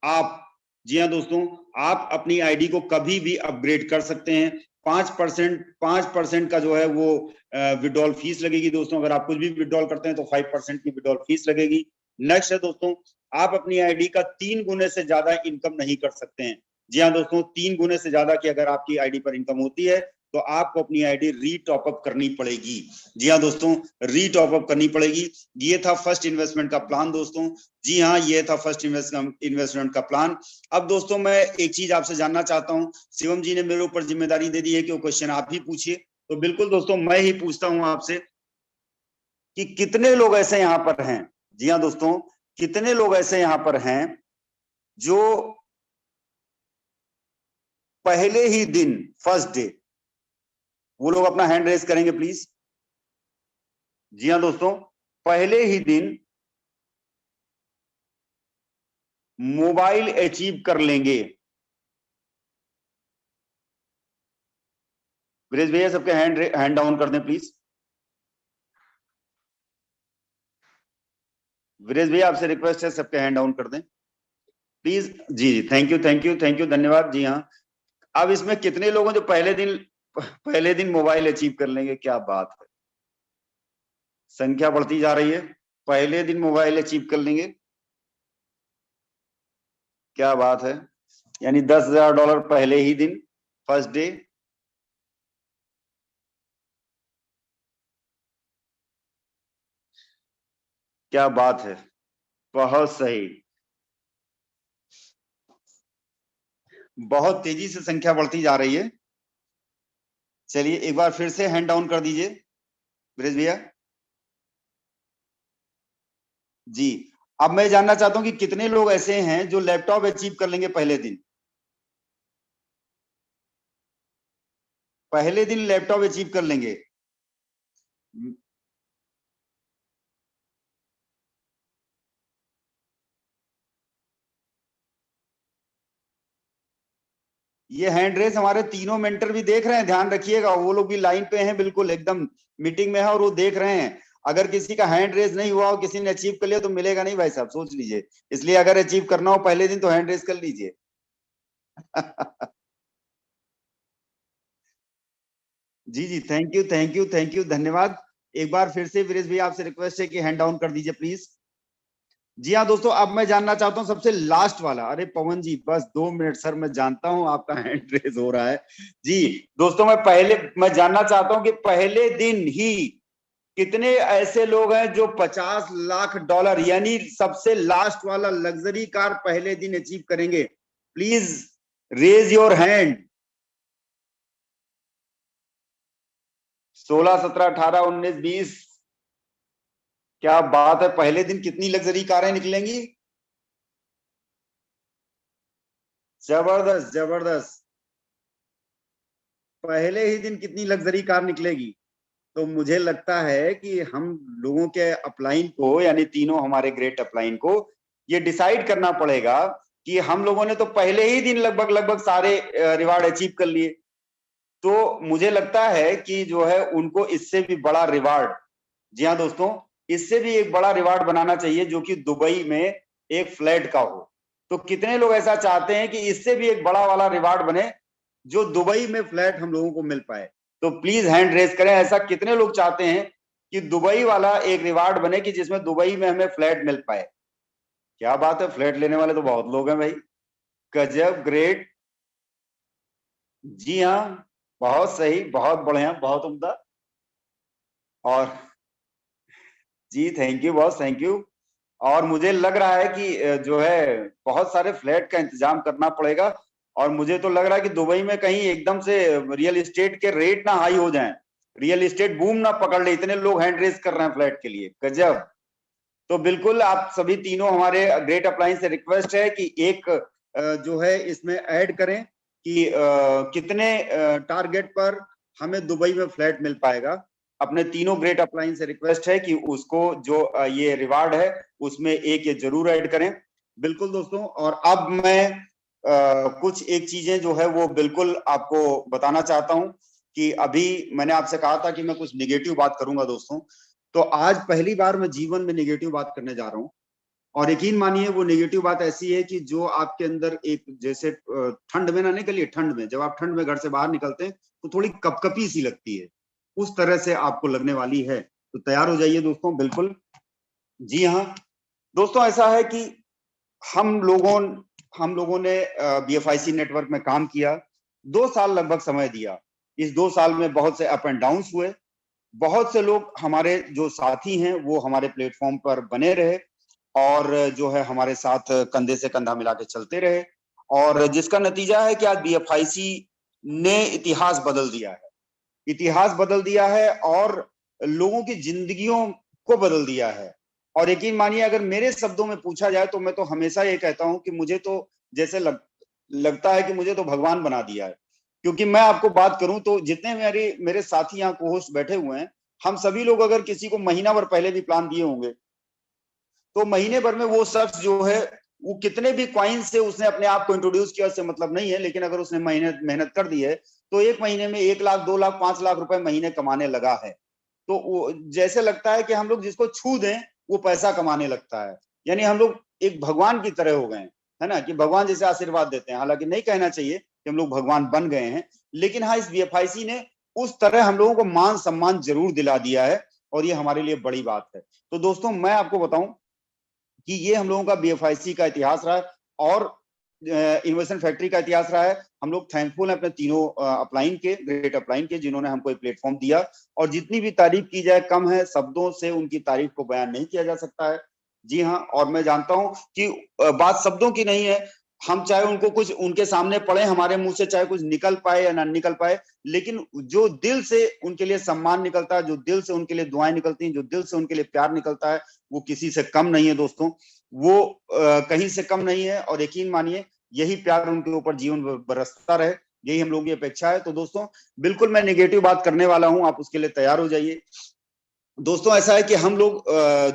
आप, जी हाँ दोस्तों, आप अपनी आईडी को कभी भी अपग्रेड कर सकते हैं। 5% का जो है वो विड्रॉल फीस लगेगी दोस्तों। अगर आप कुछ भी विड्रॉल करते हैं तो 5% की विड्रॉल फीस लगेगी। नेक्स्ट है दोस्तों, आप अपनी आईडी का 3 गुने से ज्यादा इनकम नहीं कर सकते हैं। जी हाँ दोस्तों, 3 गुने से ज्यादा की अगर आपकी आईडी पर इनकम होती है तो आपको अपनी आईडी रीटॉपअप करनी पड़ेगी। जी हाँ दोस्तों, रीटॉपअप करनी पड़ेगी। ये था फर्स्ट इन्वेस्टमेंट का प्लान दोस्तों। जी हाँ, ये था फर्स्ट इन्वेस्टमेंट का प्लान। अब दोस्तों मैं एक चीज आपसे जानना चाहता हूँ, शिवम जी ने मेरे ऊपर जिम्मेदारी दे दी है कि वो क्वेश्चन आप ही पूछिए, तो बिल्कुल दोस्तों मैं ही पूछता हूँ आपसे कि कितने लोग ऐसे यहाँ पर हैं, जी हाँ दोस्तों, कितने लोग ऐसे यहाँ पर हैं जो पहले ही दिन, फर्स्ट डे, वो लोग अपना हैंड रेज करेंगे प्लीज। जी हाँ दोस्तों, पहले ही दिन मोबाइल अचीव कर लेंगे। ब्रिज भैया सबके हैंड डाउन कर दें प्लीज। ब्रिज भैया आपसे रिक्वेस्ट है, सबके हैंड डाउन कर दें प्लीज। जी जी, thank you, thank you, thank you, धन्यवाद। जी हाँ, अब इसमें कितने लोगों जो पहले दिन मोबाइल अचीव कर लेंगे? क्या बात है, संख्या बढ़ती जा रही है। पहले दिन मोबाइल अचीव कर लेंगे, क्या बात है, यानी $10,000 पहले ही दिन, फर्स्ट डे। क्या बात है, बहुत सही, बहुत तेजी से संख्या बढ़ती जा रही है। चलिए एक बार फिर से हैंड डाउन कर दीजिए ब्रिज भैया। जी, अब मैं जानना चाहता हूं कि कितने लोग ऐसे हैं जो लैपटॉप अचीव कर लेंगे पहले दिन। पहले दिन लैपटॉप अचीव कर लेंगे। ये हैंड रेस हमारे तीनों मेंटर भी देख रहे हैं, ध्यान रखिएगा, वो लोग भी लाइन पे हैं, बिल्कुल एकदम मीटिंग में है और वो देख रहे हैं। अगर किसी का हैंड रेस नहीं हुआ हो, किसी ने अचीव कर लिया तो मिलेगा नहीं भाई साहब, सोच लीजिए। इसलिए अगर अचीव करना हो पहले दिन तो हैंड रेस कर लीजिए। जी जी, thank you, thank you, thank you, धन्यवाद। एक बार फिर से वीरेश भाई आपसे रिक्वेस्ट है कि हैंड डाउन कर दीजिए प्लीज। जी हाँ दोस्तों, अब मैं जानना चाहता हूँ सबसे लास्ट वाला। अरे पवन जी बस 2 मिनट सर, मैं जानता हूँ आपका हैंड रेज हो रहा है। जी दोस्तों, मैं जानना चाहता हूँ कि पहले दिन ही कितने ऐसे लोग हैं जो $50 लाख यानी सबसे लास्ट वाला लग्जरी कार पहले दिन अचीव करेंगे। Please raise your hand. 16, 17, 18, 19, 20। क्या बात है, पहले दिन कितनी लग्जरी कारें निकलेंगी। जबरदस्त जबरदस्त, पहले ही दिन कितनी लग्जरी कार निकलेगी। तो मुझे लगता है कि हम लोगों के अपलाइन को, यानी तीनों हमारे ग्रेट अपलाइन को ये डिसाइड करना पड़ेगा कि हम लोगों ने तो पहले ही दिन लगभग सारे रिवार्ड अचीव कर लिए। तो मुझे लगता है कि जो है उनको इससे भी बड़ा रिवार्ड, जी हाँ दोस्तों, इससे भी एक बड़ा रिवार्ड बनाना चाहिए जो कि दुबई में एक फ्लैट का हो। तो कितने लोग ऐसा चाहते हैं कि इससे भी एक बड़ा वाला रिवार्ड बने जो दुबई में फ्लैट हम लोगों को मिल पाए। तो प्लीज हैंड रेज करें, ऐसा कितने लोग चाहते हैं कि दुबई वाला एक रिवार्ड बने कि जिसमें दुबई में हमें फ्लैट मिल पाए। क्या बात है, फ्लैट लेने वाले तो बहुत लोग हैं भाई, गजब, ग्रेट। जी हाँ, बहुत सही, बहुत बढ़िया, बहुत उम्दा। और जी thank you boss, thank you. और मुझे लग रहा है कि जो है बहुत सारे फ्लैट का इंतजाम करना पड़ेगा। और मुझे तो लग रहा है कि दुबई में कहीं एकदम से रियल एस्टेट के रेट ना हाई हो जाएं, रियल एस्टेट बूम ना पकड़ ले, इतने लोग हैंड रेज कर रहे हैं फ्लैट के लिए, गजब। तो बिल्कुल आप सभी तीनों हमारे ग्रेट अप्लायंस से रिक्वेस्ट है कि एक जो है इसमें ऐड करें कि कितने टारगेट पर हमें दुबई में फ्लैट मिल पाएगा। अपने तीनों ग्रेट अप्लायंस से रिक्वेस्ट है कि उसको जो ये रिवार्ड है उसमें एक ये जरूर ऐड करें। बिल्कुल दोस्तों, और अब मैं कुछ एक चीजें जो है वो बिल्कुल आपको बताना चाहता हूं कि अभी मैंने आपसे कहा था कि मैं कुछ निगेटिव बात करूंगा दोस्तों। तो आज पहली बार मैं जीवन में निगेटिव बात करने जा रहा हूं। और यकीन मानिए वो नेगेटिव बात ऐसी है कि जो आपके अंदर एक, जैसे ठंड में ना निकलिए, ठंड में जब आप ठंड में घर से बाहर निकलते हैं तो थोड़ी कपकपी सी लगती है, उस तरह से आपको लगने वाली है। तो तैयार हो जाइए दोस्तों, बिल्कुल। जी हाँ दोस्तों, ऐसा है कि हम लोगों ने BFIC नेटवर्क में काम किया, 2 साल लगभग समय दिया। इस 2 साल में बहुत से अप एंड डाउन हुए, बहुत से लोग हमारे जो साथी हैं वो हमारे प्लेटफॉर्म पर बने रहे और जो है हमारे साथ कंधे से कंधा मिला के चलते रहे, और जिसका नतीजा है कि आज BFIC ने इतिहास बदल दिया है, इतिहास बदल दिया है और लोगों की जिंदगियों को बदल दिया है। और यकीन मानिए, अगर मेरे शब्दों में पूछा जाए तो मैं तो हमेशा ये कहता हूं कि मुझे तो जैसे लगता है कि मुझे तो भगवान बना दिया है। क्योंकि मैं आपको बात करूं तो जितने मेरे साथी यहाँ को होस्ट बैठे हुए हैं, हम सभी लोग अगर किसी को महीना भर पहले भी प्लान दिए होंगे तो महीने भर में वो शख्स जो है वो कितने भी कॉइन से उसने अपने आप को इंट्रोड्यूस किया उससे मतलब नहीं है, लेकिन अगर उसने मेहनत कर दी है तो एक महीने में 1 लाख, 2 लाख, 5 लाख रुपए महीने कमाने लगा है। तो वो जैसे लगता है कि हम लोग जिसको छू दें वो पैसा कमाने लगता है, यानी हम लोग एक भगवान की तरह हो गए हैं, है ना, कि भगवान जैसे आशीर्वाद देते हैं। हालांकि नहीं कहना चाहिए कि हम लोग भगवान बन गए हैं, लेकिन हाँ, इस BFIC ने उस तरह हम लोगों को मान सम्मान जरूर दिला दिया है और ये हमारे लिए बड़ी बात है। तो दोस्तों, मैं आपको बताऊं कि ये हम लोगों का BFIC का इतिहास रहा है और इनोवेशन फैक्ट्री का इतिहास रहा है। हम लोग थैंकफुल हैं अपने तीनों अपलाइन के, ग्रेट अपलाइन के, जिन्होंने हमको एक प्लेटफॉर्म दिया। और जितनी भी तारीफ की जाए कम है, शब्दों से उनकी तारीफ को बयान नहीं किया जा सकता है। जी हाँ, और मैं जानता हूं कि बात शब्दों की नहीं है, हम चाहे उनको कुछ उनके सामने पढ़े, हमारे मुंह से चाहे कुछ निकल पाए या ना निकल पाए, लेकिन जो दिल से उनके लिए सम्मान निकलता है, जो दिल से उनके लिए दुआएं निकलती हैं, जो दिल से उनके लिए प्यार निकलता है, वो किसी से कम नहीं है दोस्तों, वो कहीं से कम नहीं है। और यकीन मानिए यही प्यार उनके ऊपर जीवन बरसता रहे, यही हम लोगों की अपेक्षा है। तो दोस्तों, बिल्कुल मैं नेगेटिव बात करने वाला हूं, आप उसके लिए तैयार हो जाइए। दोस्तों, ऐसा है कि हम लोग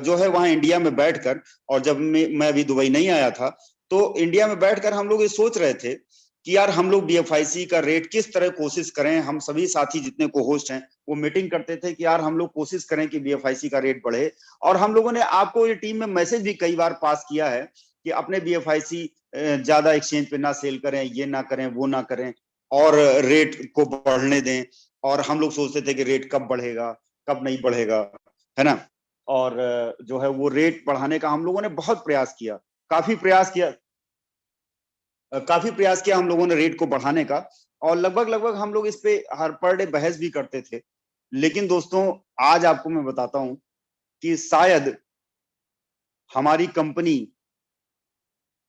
जो है वहां इंडिया में बैठकर, और जब मैं अभी दुबई नहीं आया था तो इंडिया में बैठकर हम लोग ये सोच रहे थे कि यार हम लोग BFIC का रेट किस तरह कोशिश करें। हम सभी साथी जितने को होस्ट हैं वो मीटिंग करते थे कि यार हम लोग कोशिश करें कि BFIC का रेट बढ़े। और हम लोगों ने आपको ये टीम में मैसेज भी कई बार पास किया है कि अपने BFIC ज्यादा एक्सचेंज पे ना सेल करें, ये ना करें, वो ना करें, और रेट को बढ़ने दें। और हम लोग सोचते थे कि रेट कब बढ़ेगा, कब नहीं बढ़ेगा, है ना। और जो है वो रेट बढ़ाने का हम लोगों ने बहुत प्रयास किया, काफी प्रयास किया हम लोगों ने रेट को बढ़ाने का, और लगभग हम लोग इस पे हर पर डे बहस भी करते थे। लेकिन दोस्तों आज आपको मैं बताता हूं कि शायद हमारी कंपनी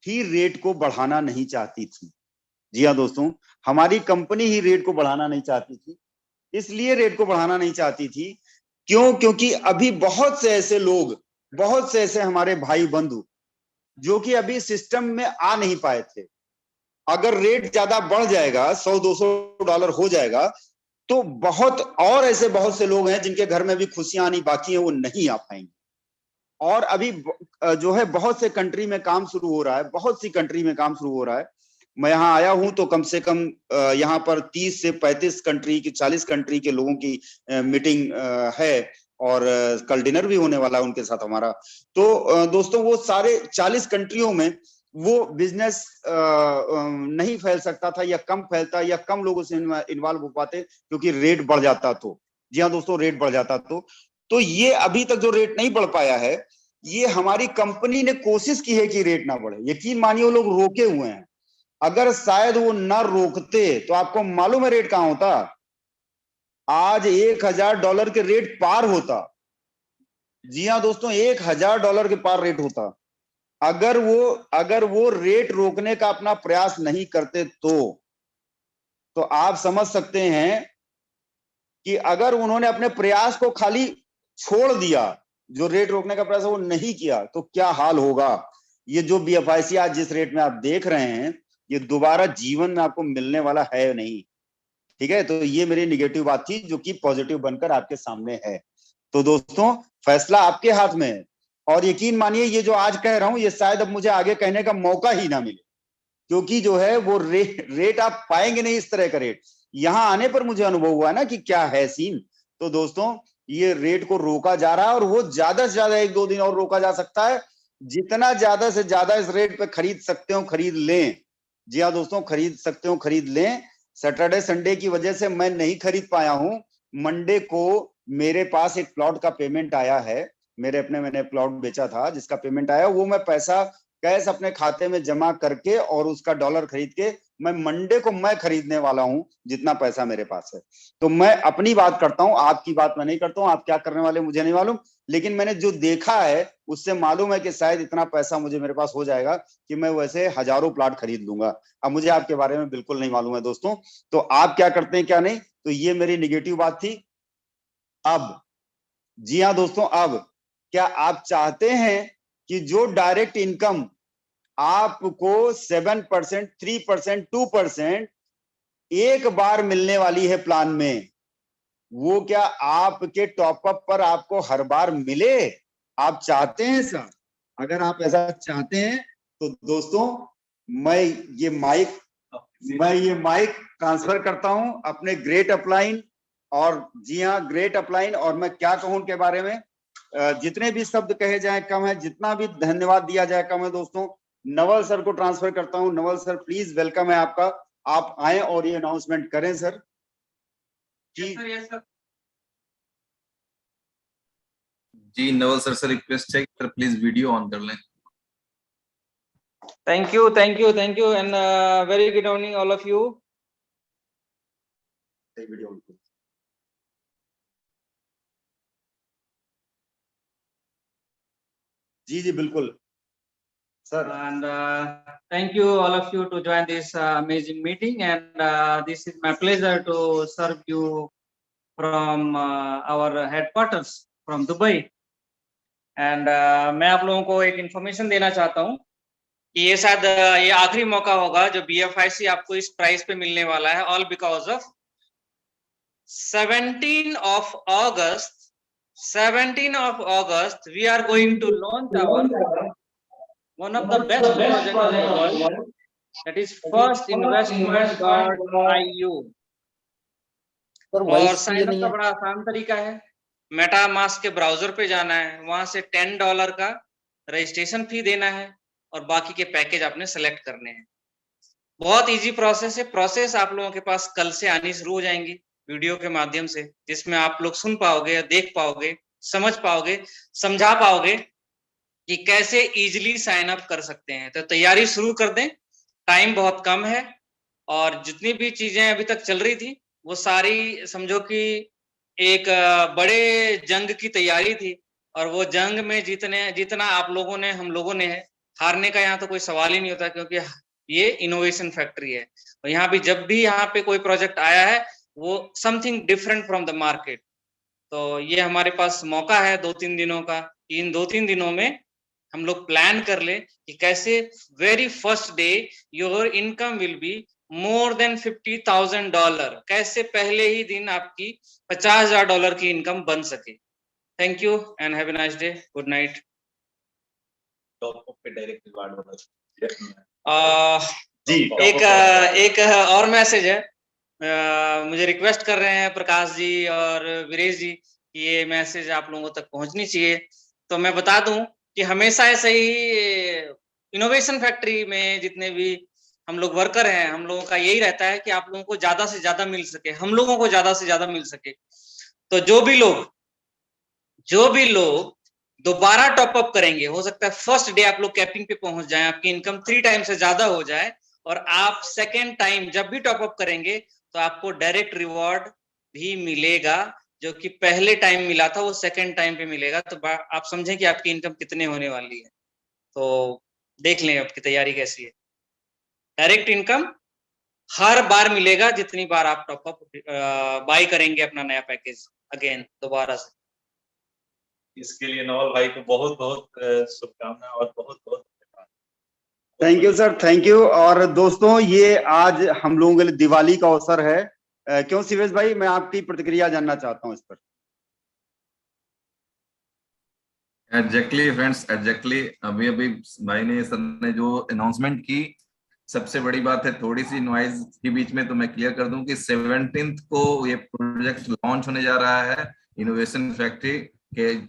ही रेट को बढ़ाना नहीं चाहती थी। जी हाँ दोस्तों, हमारी कंपनी ही रेट को बढ़ाना नहीं चाहती थी। इसलिए रेट को बढ़ाना नहीं चाहती थी क्योंकि अभी बहुत से ऐसे लोग, बहुत से ऐसे हमारे भाई बंधु जो कि अभी सिस्टम में आ नहीं पाए थे। अगर रेट ज्यादा बढ़ जाएगा, $100-200 हो जाएगा, तो बहुत से लोग हैं जिनके घर में भी खुशियां आनी बाकी है, वो नहीं आ पाएंगे। और अभी जो है बहुत से कंट्री में काम शुरू हो रहा है, बहुत सी कंट्री में काम शुरू हो रहा है। मैं यहाँ आया हूं तो कम से कम यहाँ पर 30 से 35 कंट्री की, 40 कंट्री के लोगों की मीटिंग है, और कल डिनर भी होने वाला है उनके साथ हमारा। तो दोस्तों वो सारे 40 कंट्रियों में वो बिजनेस नहीं फैल सकता था, या कम फैलता, या कम लोगों से इन्वॉल्व हो पाते, क्योंकि रेट बढ़ जाता। तो जी हाँ दोस्तों, रेट बढ़ जाता। तो ये अभी तक जो रेट नहीं बढ़ पाया है, ये हमारी कंपनी ने कोशिश की है कि रेट ना बढ़े। यकीन मानिए वो लोग रोके हुए हैं। अगर शायद वो ना रोकते तो आपको मालूम है रेट कहां होता, आज $1000 के रेट पार होता। जी हाँ दोस्तों, $1000 के पार रेट होता। अगर वो रेट रोकने का अपना प्रयास नहीं करते तो आप समझ सकते हैं कि अगर उन्होंने अपने प्रयास को खाली छोड़ दिया, जो रेट रोकने का प्रयास वो नहीं किया, तो क्या हाल होगा। ये जो BFIC आज जिस रेट में आप देख रहे हैं, ये दोबारा जीवन में आपको मिलने वाला है नहीं। ठीक है, तो ये मेरी निगेटिव बात थी जो कि पॉजिटिव बनकर आपके सामने है। तो दोस्तों फैसला आपके हाथ में है, और यकीन मानिए ये जो आज कह रहा हूं, ये शायद अब मुझे आगे कहने का मौका ही ना मिले, क्योंकि जो है वो रेट आप पाएंगे नहीं इस तरह का रेट। यहां आने पर मुझे अनुभव हुआ ना कि क्या है सीन। तो दोस्तों ये रेट को रोका जा रहा है, और वो ज्यादा से ज्यादा 1-2 दिन और रोका जा सकता है। जितना ज्यादा से ज्यादा इस रेट पे खरीद सकते हो खरीद लें। जी हाँ दोस्तों, खरीद सकते हो खरीद लें। सैटरडे संडे की वजह से मैं नहीं खरीद पाया हूं। मंडे को मेरे पास एक प्लॉट का पेमेंट आया है, मैंने प्लॉट बेचा था जिसका पेमेंट आया, वो मैं पैसा कैश अपने खाते में जमा करके और उसका डॉलर खरीद के मैं मंडे को मैं खरीदने वाला हूं, जितना पैसा मेरे पास है। तो मैं अपनी बात करता हूं, आपकी बात मैं नहीं करता हूं। आप क्या करने वाले मुझे नहीं मालूम, लेकिन मैंने जो देखा है उससे मालूम है कि शायद इतना पैसा मुझे मेरे पास हो जाएगा कि मैं वैसे हजारों प्लॉट खरीद लूंगा। अब मुझे आपके बारे में बिल्कुल नहीं मालूम है दोस्तों, तो आप क्या करते हैं क्या नहीं। तो ये मेरी निगेटिव बात थी। अब जी हाँ दोस्तों, अब क्या आप चाहते हैं कि जो डायरेक्ट इनकम आपको 7%, 3%, 2% एक बार मिलने वाली है प्लान में, वो क्या आपके टॉपअप पर आपको हर बार मिले। आप चाहते हैं सर? अगर आप ऐसा चाहते हैं तो दोस्तों मैं ये माइक ट्रांसफर करता हूं अपने ग्रेट अपलाइन। और जी हाँ, ग्रेट अपलाइन। और मैं क्या कहूं उनके बारे में, जितने भी शब्द कहे जाए कम है, जितना भी धन्यवाद दिया जाए कम है दोस्तों। नवल सर को ट्रांसफर करता हूं। नवल सर प्लीज, वेलकम है आपका, आप आए और ये अनाउंसमेंट करें सर। जी नवल सर से रिक्वेस्ट है कि सर प्लीज वीडियो ऑन कर लें। Thank you, and very good evening all of you. जी बिल्कुल sir. And thank you all of you to join this amazing meeting, and this is my pleasure to serve you from our headquarters from Dubai. And मैं आप लोगों को एक information देना चाहता हूँ कि ये शायद ये आखिरी मौका होगा जो BFIC आपको इस प्राइस पे मिलने वाला है, all because of 17 of August we are going to launch our one of the best projects in the world, that is firstinvestment.io. और साइन अप का बड़ा आसान तरीका है, मेटामास्क के ब्राउजर पे जाना है, वहां से $10 का रजिस्ट्रेशन फी देना है और बाकी के पैकेज आपने सेलेक्ट करने हैं। बहुत इजी प्रोसेस है। प्रोसेस आप लोगों के पास कल से आनी शुरू हो जाएंगी। वीडियो के माध्यम से, जिसमें आप लोग सुन पाओगे, देख पाओगे, समझ पाओगे, समझा पाओगे कि कैसे इजीली साइन अप कर सकते हैं। तो तैयारी शुरू कर दें, टाइम बहुत कम है और जितनी भी चीजें अभी तक चल रही थी वो सारी समझो कि एक बड़े जंग की तैयारी थी और वो जंग में जितना आप लोगों ने, हम लोगों ने है, हारने का यहाँ तो कोई सवाल ही नहीं होता, क्योंकि ये इनोवेशन फैक्ट्री है। और यहाँ भी जब भी यहाँ पे कोई प्रोजेक्ट आया है वो something different from the market. तो ये हमारे पास मौका है 2-3 दिनों का, इन 2-3 दिनों में हम लोग प्लान कर ले कि कैसे very first day your income will be more than $50,000, कैसे पहले ही दिन आपकी $50,000 की इनकम बन सके। Thank you and have a nice day, good night. एक और मैसेज है, मुझे रिक्वेस्ट कर रहे हैं प्रकाश जी और वीरेश जी कि ये मैसेज आप लोगों तक पहुंचनी चाहिए। तो मैं बता दूं कि हमेशा ऐसे ही इनोवेशन फैक्ट्री में जितने भी हम लोग वर्कर हैं, हम लोगों का यही रहता है कि आप लोगों को ज्यादा से ज्यादा मिल सके, हम लोगों को ज्यादा से ज्यादा मिल सके। तो जो भी लोग दोबारा टॉपअप करेंगे, हो सकता है फर्स्ट डे आप लोग कैपिंग पे पहुंच जाएं, आपकी इनकम 3 टाइम से ज्यादा हो जाए और आप सेकेंड टाइम जब भी टॉपअप करेंगे तो आपको डायरेक्ट रिवॉर्ड भी मिलेगा, जो कि पहले टाइम मिला था वो सेकेंड टाइम पे मिलेगा। तो आप समझें कि आपकी इनकम कितने होने वाली है। तो देख लें आपकी तैयारी कैसी है। डायरेक्ट इनकम हर बार मिलेगा जितनी बार आप टॉपअप बाय करेंगे अपना नया पैकेज अगेन दोबारा से। इसके लिए नवल भाई को बहुत बहुत शुभकामनाएं और बहुत बहुत thank you sir, thank you. और दोस्तों ये आज हम लोगों के लिए दिवाली का अवसर है, क्यों शिवेश भाई, मैं आपकी प्रतिक्रिया जानना चाहता हूं इस पर। एग्जैक्टली फ्रेंड्स, एग्जैक्टली अभी भाई ने, सर ने जो अनाउंसमेंट की, सबसे बड़ी बात है थोड़ी सी नॉइज के बीच में तो मैं क्लियर कर दूं कि 17th को ये प्रोजेक्ट लॉन्च होने जा रहा है। इनोवेशन फैक्ट्री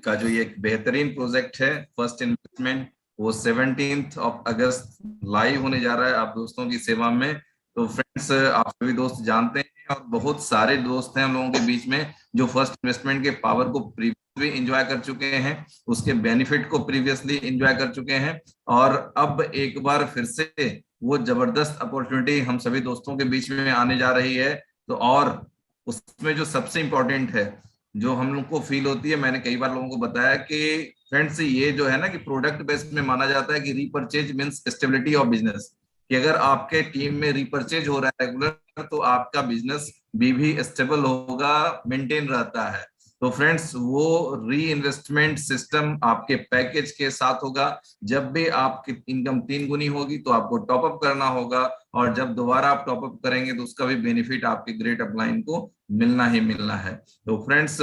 का जो ये बेहतरीन प्रोजेक्ट है, फर्स्ट इन्वेस्टमेंट, वो 17th अगस्त लाइव होने जा रहा है आप दोस्तों की सेवा में। तो फ्रेंड्स, आप सभी दोस्त जानते हैं और बहुत सारे दोस्त हैं हम लोगों के बीच में जो फर्स्ट इन्वेस्टमेंट के पावर को प्रीवियसली एंजॉय कर चुके हैं, उसके बेनिफिट को प्रीवियसली एंजॉय कर चुके हैं, और अब एक बार फिर से वो जबरदस्त अपॉर्चुनिटी हम सभी दोस्तों के बीच में आने जा रही है। तो और उसमें जो सबसे इंपॉर्टेंट है, जो हम लोग को फील होती है, मैंने कई बार लोगों को बताया कि फ्रेंड्स ये जो है ना कि प्रोडक्ट बेस्ड में माना जाता है कि repurchase means stability of business, कि अगर आपके टीम में रीपरचेज हो रहा है रेगुलर तो आपका बिजनेस भी स्टेबल होगा, मेंटेन रहता है। तो फ्रेंड्स वो री इन्वेस्टमेंट सिस्टम आपके पैकेज के साथ होगा। जब भी आपकी इनकम 3 गुनी होगी तो आपको टॉपअप करना होगा, और जब दोबारा आप टॉपअप करेंगे तो उसका भी बेनिफिट आपके ग्रेट अपलाइन को मिलना ही मिलना है। तो फ्रेंड्स,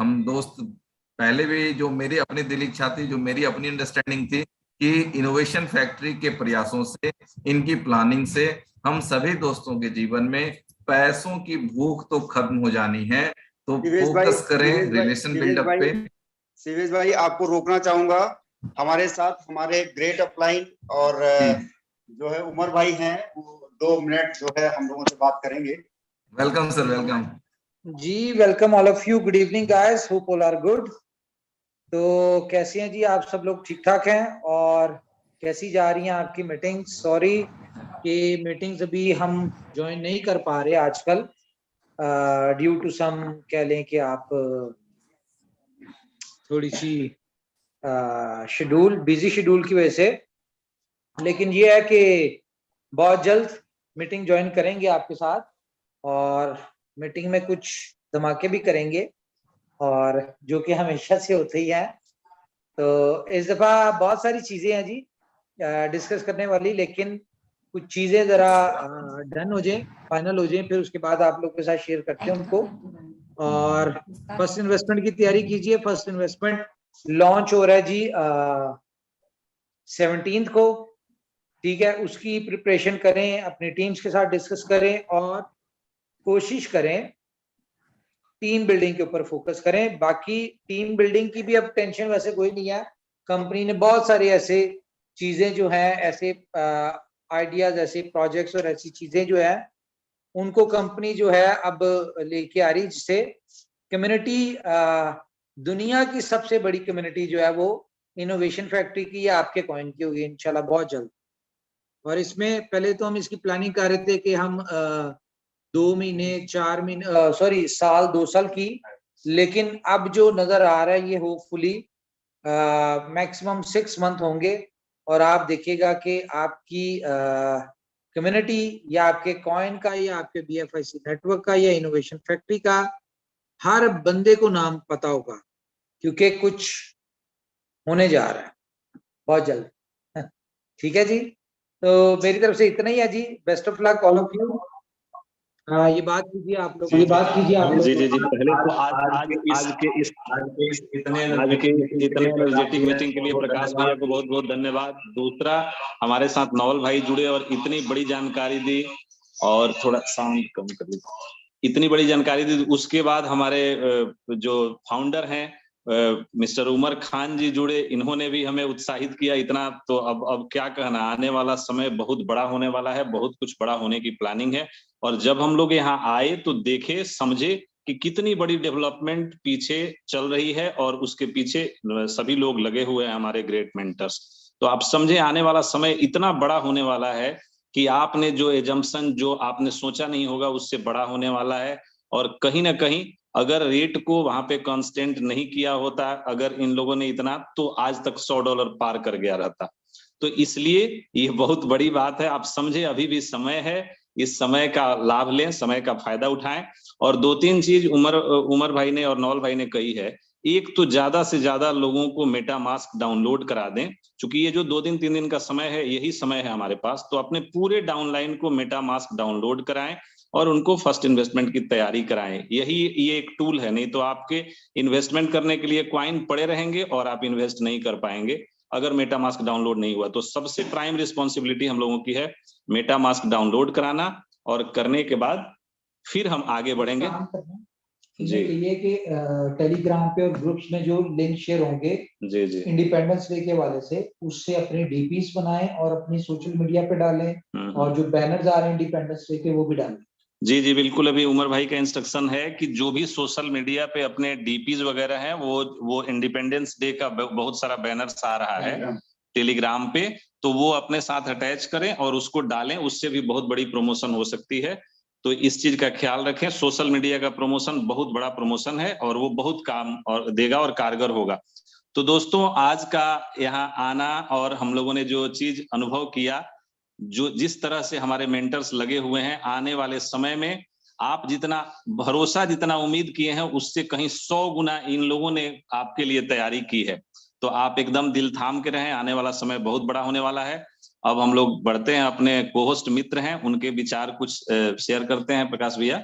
हम दोस्त पहले भी, जो मेरी अपनी दिल इच्छा थी, जो मेरी अपनी अंडरस्टैंडिंग थी कि इनोवेशन फैक्ट्री के प्रयासों से, इनकी प्लानिंग से हम सभी दोस्तों के जीवन में पैसों की भूख तो खत्म हो जानी है। तो फोकस करें रिलेशन बिल्डअप पे। शिवेश भाई, आपको रोकना चाहूंगा, हमारे साथ हमारे ग्रेट अपलाइन और जो है उमर भाई हैं, वो 2 मिनट जो है हम लोगों से बात करेंगे। वेलकम सर, वेलकम जी। Welcome all of you, good evening guys, hope all are good. तो कैसे हैं जी आप सब लोग? ठीक ठाक हैं? और कैसी जा रही हैं आपकी मीटिंग? सॉरी कि मीटिंग्स अभी हम ज्वाइन नहीं कर पा रहे आजकल, ड्यू टू सम, कह लें कि आप थोड़ी सी शेड्यूल, बिजी शेड्यूल की वजह से। लेकिन ये है कि बहुत जल्द मीटिंग ज्वाइन करेंगे आपके साथ, और मीटिंग में कुछ धमाके भी करेंगे, और जो कि हमेशा से होते ही है। तो इस दफा बहुत सारी चीजें हैं जी डिस्कस करने वाली, लेकिन कुछ चीजें जरा डन हो जाए, फाइनल हो जाए, फिर उसके बाद आप लोग के साथ शेयर करते हैं उनको। और फर्स्ट इन्वेस्टमेंट की तैयारी कीजिए। फर्स्ट इन्वेस्टमेंट लॉन्च हो रहा है जी 17th को, ठीक है। उसकी प्रिपरेशन करें, अपनी टीम्स के साथ डिस्कस करें, और कोशिश करें टीम बिल्डिंग के ऊपर फोकस करें। बाकी टीम बिल्डिंग की भी अब टेंशन वैसे कोई नहीं है। कंपनी ने बहुत सारे ऐसे चीजें जो हैं, ऐसे आइडियाज, ऐसे प्रोजेक्ट्स और ऐसी चीजें जो है उनको कंपनी जो है अब लेके आ रही, जिससे कम्युनिटी, दुनिया की सबसे बड़ी कम्युनिटी जो है वो इनोवेशन फैक्ट्री की या आपके कॉइन की होगी इंशाल्लाह बहुत जल्द। और इसमें पहले तो हम इसकी प्लानिंग कर रहे थे कि हम 2 महीने 4 महीने सॉरी साल 2 साल की, लेकिन अब जो नजर आ रहा है ये होपफुली मैक्सिमम 6 मंथ होंगे। और आप देखिएगा कि आपकी कम्युनिटी या आपके कॉइन का या आपके BFIC नेटवर्क का या इनोवेशन फैक्ट्री का हर बंदे को नाम पता होगा, क्योंकि कुछ होने जा रहा है बहुत जल्द। ठीक है जी, तो मेरी तरफ से इतना ही है जी। Best of luck all of you. ये बात कीजिए आप लोग, जी पहले तो आज के इतने एनर्जेटिक मीटिंग के लिए प्रकाश भैया को बहुत बहुत धन्यवाद। दूसरा, हमारे साथ नवल भाई जुड़े और इतनी बड़ी जानकारी दी, और थोड़ा साउंड कम कर लीजिए, इतनी बड़ी जानकारी दी। उसके बाद हमारे जो फाउंडर हैं मिस्टर उमर खान जी जुड़े, इन्होंने भी हमें उत्साहित किया इतना। तो अब क्या कहना, आने वाला समय बहुत बड़ा होने वाला है, बहुत कुछ बड़ा होने की प्लानिंग है। और जब हम लोग यहाँ आए तो देखे समझे कि कितनी बड़ी डेवलपमेंट पीछे चल रही है, और उसके पीछे सभी लोग लगे हुए हैं, हमारे ग्रेट मेंटर्स। तो आप समझे आने वाला समय इतना बड़ा होने वाला है कि आपने जो एजम्पशन जो आपने सोचा नहीं होगा उससे बड़ा होने वाला है। और कहीं ना कहीं अगर रेट को वहां पे कांस्टेंट नहीं किया होता, अगर इन लोगों ने इतना, तो आज तक $100 पार कर गया रहता। तो इसलिए ये बहुत बड़ी बात है। आप समझे अभी भी समय है, इस समय का लाभ लें, समय का फायदा उठाएं। और 2-3 चीज उमर भाई ने और नौल भाई ने कही है। एक तो ज्यादा से ज्यादा लोगों को मेटामास्क डाउनलोड करा दें, क्योंकि ये जो 2 दिन 3 दिन का समय है यही समय है हमारे पास। तो अपने पूरे डाउनलाइन को मेटामास्क डाउनलोड कराएं और उनको फर्स्ट इन्वेस्टमेंट की तैयारी कराएं। यही ये एक टूल है, नहीं तो आपके इन्वेस्टमेंट करने के लिए कॉइन पड़े रहेंगे और आप इन्वेस्ट नहीं कर पाएंगे अगर मेटामास्क डाउनलोड नहीं हुआ। तो सबसे प्राइम रिस्पॉन्सिबिलिटी हम लोगों की है मेटामास्क डाउनलोड कराना, और करने के बाद फिर हम आगे बढ़ेंगे। जी, ये कि टेलीग्राम पे और ग्रुप्स में जो लिंक शेयर होंगे जी इंडिपेंडेंस डे के वाले से, उससे अपने डीपीज बनाएं और अपनी सोशल मीडिया पे डालें, और जो बैनर्स आ रहे हैं इंडिपेंडेंस डे के वो भी डालें। जी बिल्कुल। अभी उमर भाई का इंस्ट्रक्शन है कि जो भी सोशल मीडिया पे अपने डीपीज वगैरह हैं वो इंडिपेंडेंस डे का बहुत सारा बैनर्स आ रहा है टेलीग्राम पे, तो वो अपने साथ अटैच करें और उसको डालें, उससे भी बहुत बड़ी प्रमोशन हो सकती है। तो इस चीज का ख्याल रखें। सोशल मीडिया का प्रमोशन बहुत बड़ा प्रमोशन है और वो बहुत काम और देगा और कारगर होगा। तो दोस्तों, आज का यहाँ आना और हम लोगों ने जो चीज अनुभव किया, जो जिस तरह से हमारे मेंटर्स लगे हुए हैं, आने वाले समय में आप जितना भरोसा जितना उम्मीद किए हैं उससे कहीं 100 गुना इन लोगों ने आपके लिए तैयारी की है। तो आप एकदम दिल थाम के रहें, आने वाला समय बहुत बड़ा होने वाला है। अब हम लोग बढ़ते हैं, अपने कोहोस्ट मित्र हैं उनके विचार कुछ शेयर करते हैं। प्रकाश भैया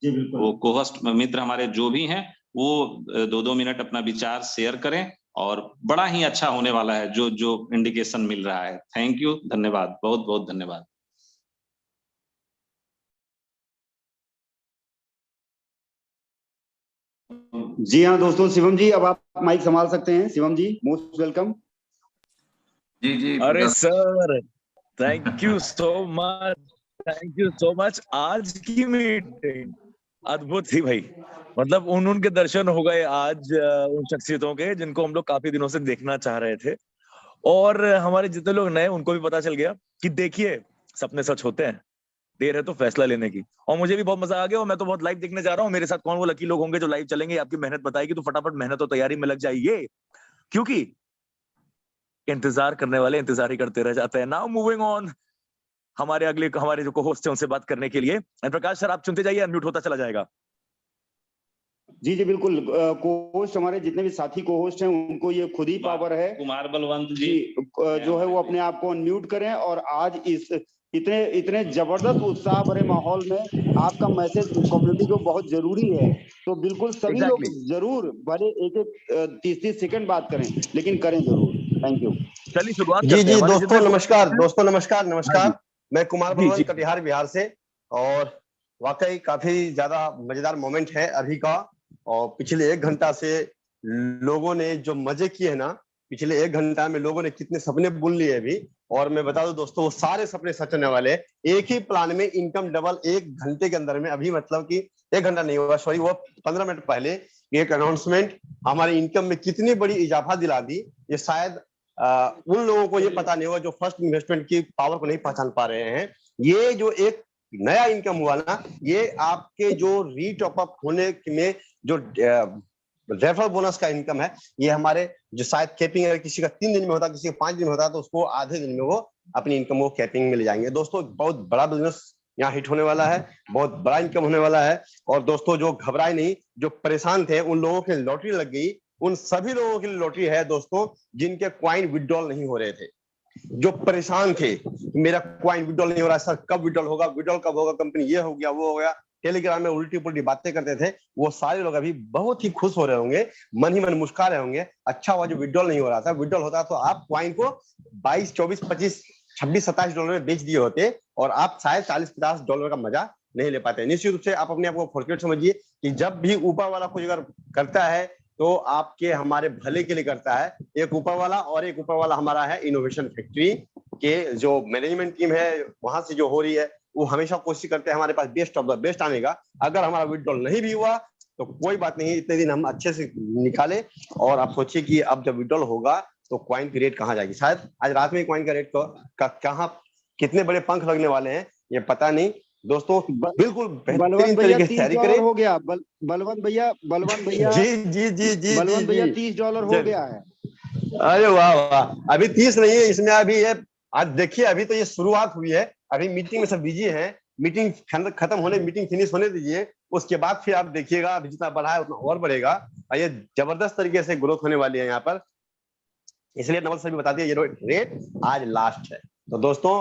जी बिल्कुल। वो कोहोस्ट मित्र हमारे जो भी हैं वो 2-2 मिनट अपना विचार शेयर करें, और बड़ा ही अच्छा होने वाला है जो जो इंडिकेशन मिल रहा है। थैंक यू, धन्यवाद, बहुत बहुत धन्यवाद। जी हाँ दोस्तों, शिवम जी अब आप माइक संभाल सकते हैं। शिवम जी मोस्ट वेलकम। जी अरे sir, thank you so much. आज की मीटिंग अद्भुत थी भाई, मतलब उनके दर्शन हो गए आज उन शख्सियतों के जिनको हम लोग काफी दिनों से देखना चाह रहे थे। और हमारे जितने लोग नए उनको भी पता चल गया कि देखिए सपने सच होते हैं, देर है तो फैसला लेने की। और मुझे भी बहुत मजा आ गया, और मैं तो बहुत लाइव देखने जा रहा हूँ। मेरे साथ कौन वो लकी लोग होंगे जो लाइव चलेंगे, आपकी मेहनत बताएगी, तो फटाफट मेहनत और तैयारी में लग जाइए, क्योंकि इंतजार करने वाले इंतजार ही करते रह जाते हैं। नाउ मूविंग ऑन, हमारे जो को-होस्ट हैं उनसे बात करने के लिए। प्रकाश सर आप चुनते जाइए, अनम्यूट होता चला जाएगा। जी बिल्कुल। को-होस्ट हमारे जितने भी साथी को-होस्ट हैं उनको ये खुद ही पावर है। कुमार बलवंत जी जो है वो अपने आप को अनम्यूट करें, और आज इस इतने जबरदस्त उत्साह भरे माहौल में आपका मैसेज कम्युनिटी को बहुत जरूरी है। तो बिल्कुल सभी लोग जरूर भले एक 30 सेकंड बात करें, लेकिन करें जरूर। Thank you. चलिए शुरुआत जी दोस्तों नमस्कार। मैं कुमार बलवंत कटिहार बिहार से, और वाकई काफी ज्यादा मजेदार मोमेंट है अभी का। और पिछले 1 घंटा से लोगों ने जो मजे किए हैं ना, पिछले 1 घंटा में लोगों ने कितने सपने बुन लिए अभी, और मैं बता दूं दोस्तों वो सारे सपने सच होने वाले। एक ही प्लान में इनकम डबल 1 घंटे के अंदर में, अभी मतलब कि 1 घंटा नहीं हुआ, सॉरी, वो 15 मिनट पहले एक अनाउंसमेंट हमारी इनकम में कितनी बड़ी इजाफा दिला दी। ये शायद उन लोगों को ये पता नहीं होगा जो फर्स्ट इन्वेस्टमेंट की पावर को नहीं पहचान पा रहे हैं। ये जो एक नया इनकम हुआ ना, ये आपके जो रीटॉप अप होने में जो रेफरल बोनस का इनकम है, ये हमारे जो शायद कैपिंग अगर किसी का 3 दिन में होता है, किसी का 5 दिन में होता है, तो उसको आधे दिन में वो अपनी इनकम वो कैपिंग में ले जाएंगे। दोस्तों बहुत बड़ा बिजनेस यहाँ हिट होने वाला है, बहुत बड़ा इनकम होने वाला है। और दोस्तों जो घबराए नहीं, जो परेशान थे, उन लोगों की लॉटरी लग गई। उन सभी लोगों के लिए लॉटरी है दोस्तों जिनके क्वाइन विड्रॉल नहीं हो रहे थे, जो परेशान थे मेरा क्वाइन विड्रॉल नहीं हो रहा, सर कब विड्रॉल होगा, विड्रॉल कब होगा, कंपनी ये हो गया वो हो गया, टेलीग्राम में उल्टी पुल्टी बातें करते थे। वो सारे लोग अभी बहुत ही खुश हो रहे होंगे, मन ही मन मुस्कुरा रहे होंगे। अच्छा हुआ जो विड्रॉल नहीं हो रहा था, विड्रॉल होता तो आप क्वाइन को 22, 24, 25, 26, 27 डॉलर में बेच दिए होते और आप शायद 40, 50 डॉलर का मजा नहीं ले पाते। निश्चित रूप से आप अपने आप को फॉर्चूनेट समझिए कि जब भी ऊपर वाला कुछ अगर करता है तो आपके हमारे भले के लिए करता है। एक ऊपर वाला और एक ऊपर वाला हमारा है इनोवेशन फैक्ट्री के जो मैनेजमेंट टीम है, वहां से जो हो रही है वो हमेशा कोशिश करते हैं हमारे पास बेस्ट ऑफ द बेस्ट आने का। अगर हमारा विड्रॉल नहीं भी हुआ तो कोई बात नहीं, इतने दिन हम अच्छे से निकाले। और आप सोचिए कि अब जब विड्रॉल होगा तो क्वाइन की रेट कहाँ जाएगी, शायद आज रात में क्वाइन का रेट कहाँ कितने बड़े पंख लगने वाले हैं ये पता नहीं। दोस्तों बिल्कुल बेहतरीन तरीके से तैयारी करें। हो गया बलवंत भैया जी जी जी जी बलवंत भैया $30 हो गया है। अरे वाह वाह, अभी 30 नहीं है इसमें, अभी ये आज देखिए अभी तो ये शुरुआत हुई है, अभी मीटिंग में सब बिजी है, मीटिंग खत्म होने, मीटिंग फिनिश होने दीजिए, उसके बाद फिर आप देखिएगा अभी जितना बढ़ा है उतना और बढ़ेगा और ये जबरदस्त तरीके से ग्रोथ होने वाली है यहाँ पर। इसलिए नवल सर भी बता दिया ये रेट आज लास्ट है। तो दोस्तों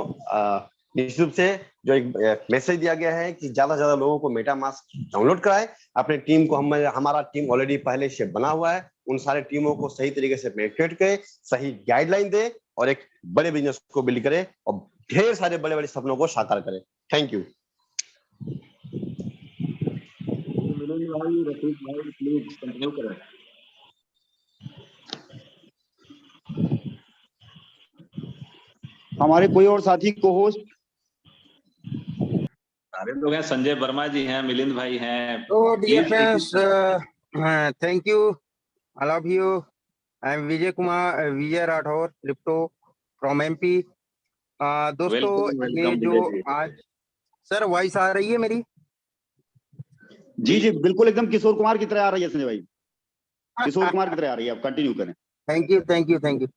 निश्चित रूप से जो एक मैसेज दिया गया है कि ज्यादा से ज्यादा लोगों को मेटामास्क डाउनलोड कराएं, अपने टीम को हमारा टीम ऑलरेडी पहले से बना हुआ है, उन सारे टीमों को सही तरीके से मेडिटेट करें, सही गाइडलाइन दे और एक बड़े बिजनेस को बिल्ड करें और ढेर सारे बड़े बड़े सपनों को साकार करें। Thank you. हमारे कोई और साथी को होस्ट सारे लोग हैं, संजय वर्मा जी हैं, मिलिंद भाई हैं। तो dear friends, thank you all of you. I am Vijay Rathore लिप्टो फ्रॉम एमपी। दोस्तों ये जो आज सर वॉइस आ रही है मेरी? जी जी बिल्कुल एकदम किशोर कुमार की तरह आ रही है संजय भाई, किशोर कुमार की तरह आ रही है, आप कंटिन्यू करें। Thank you.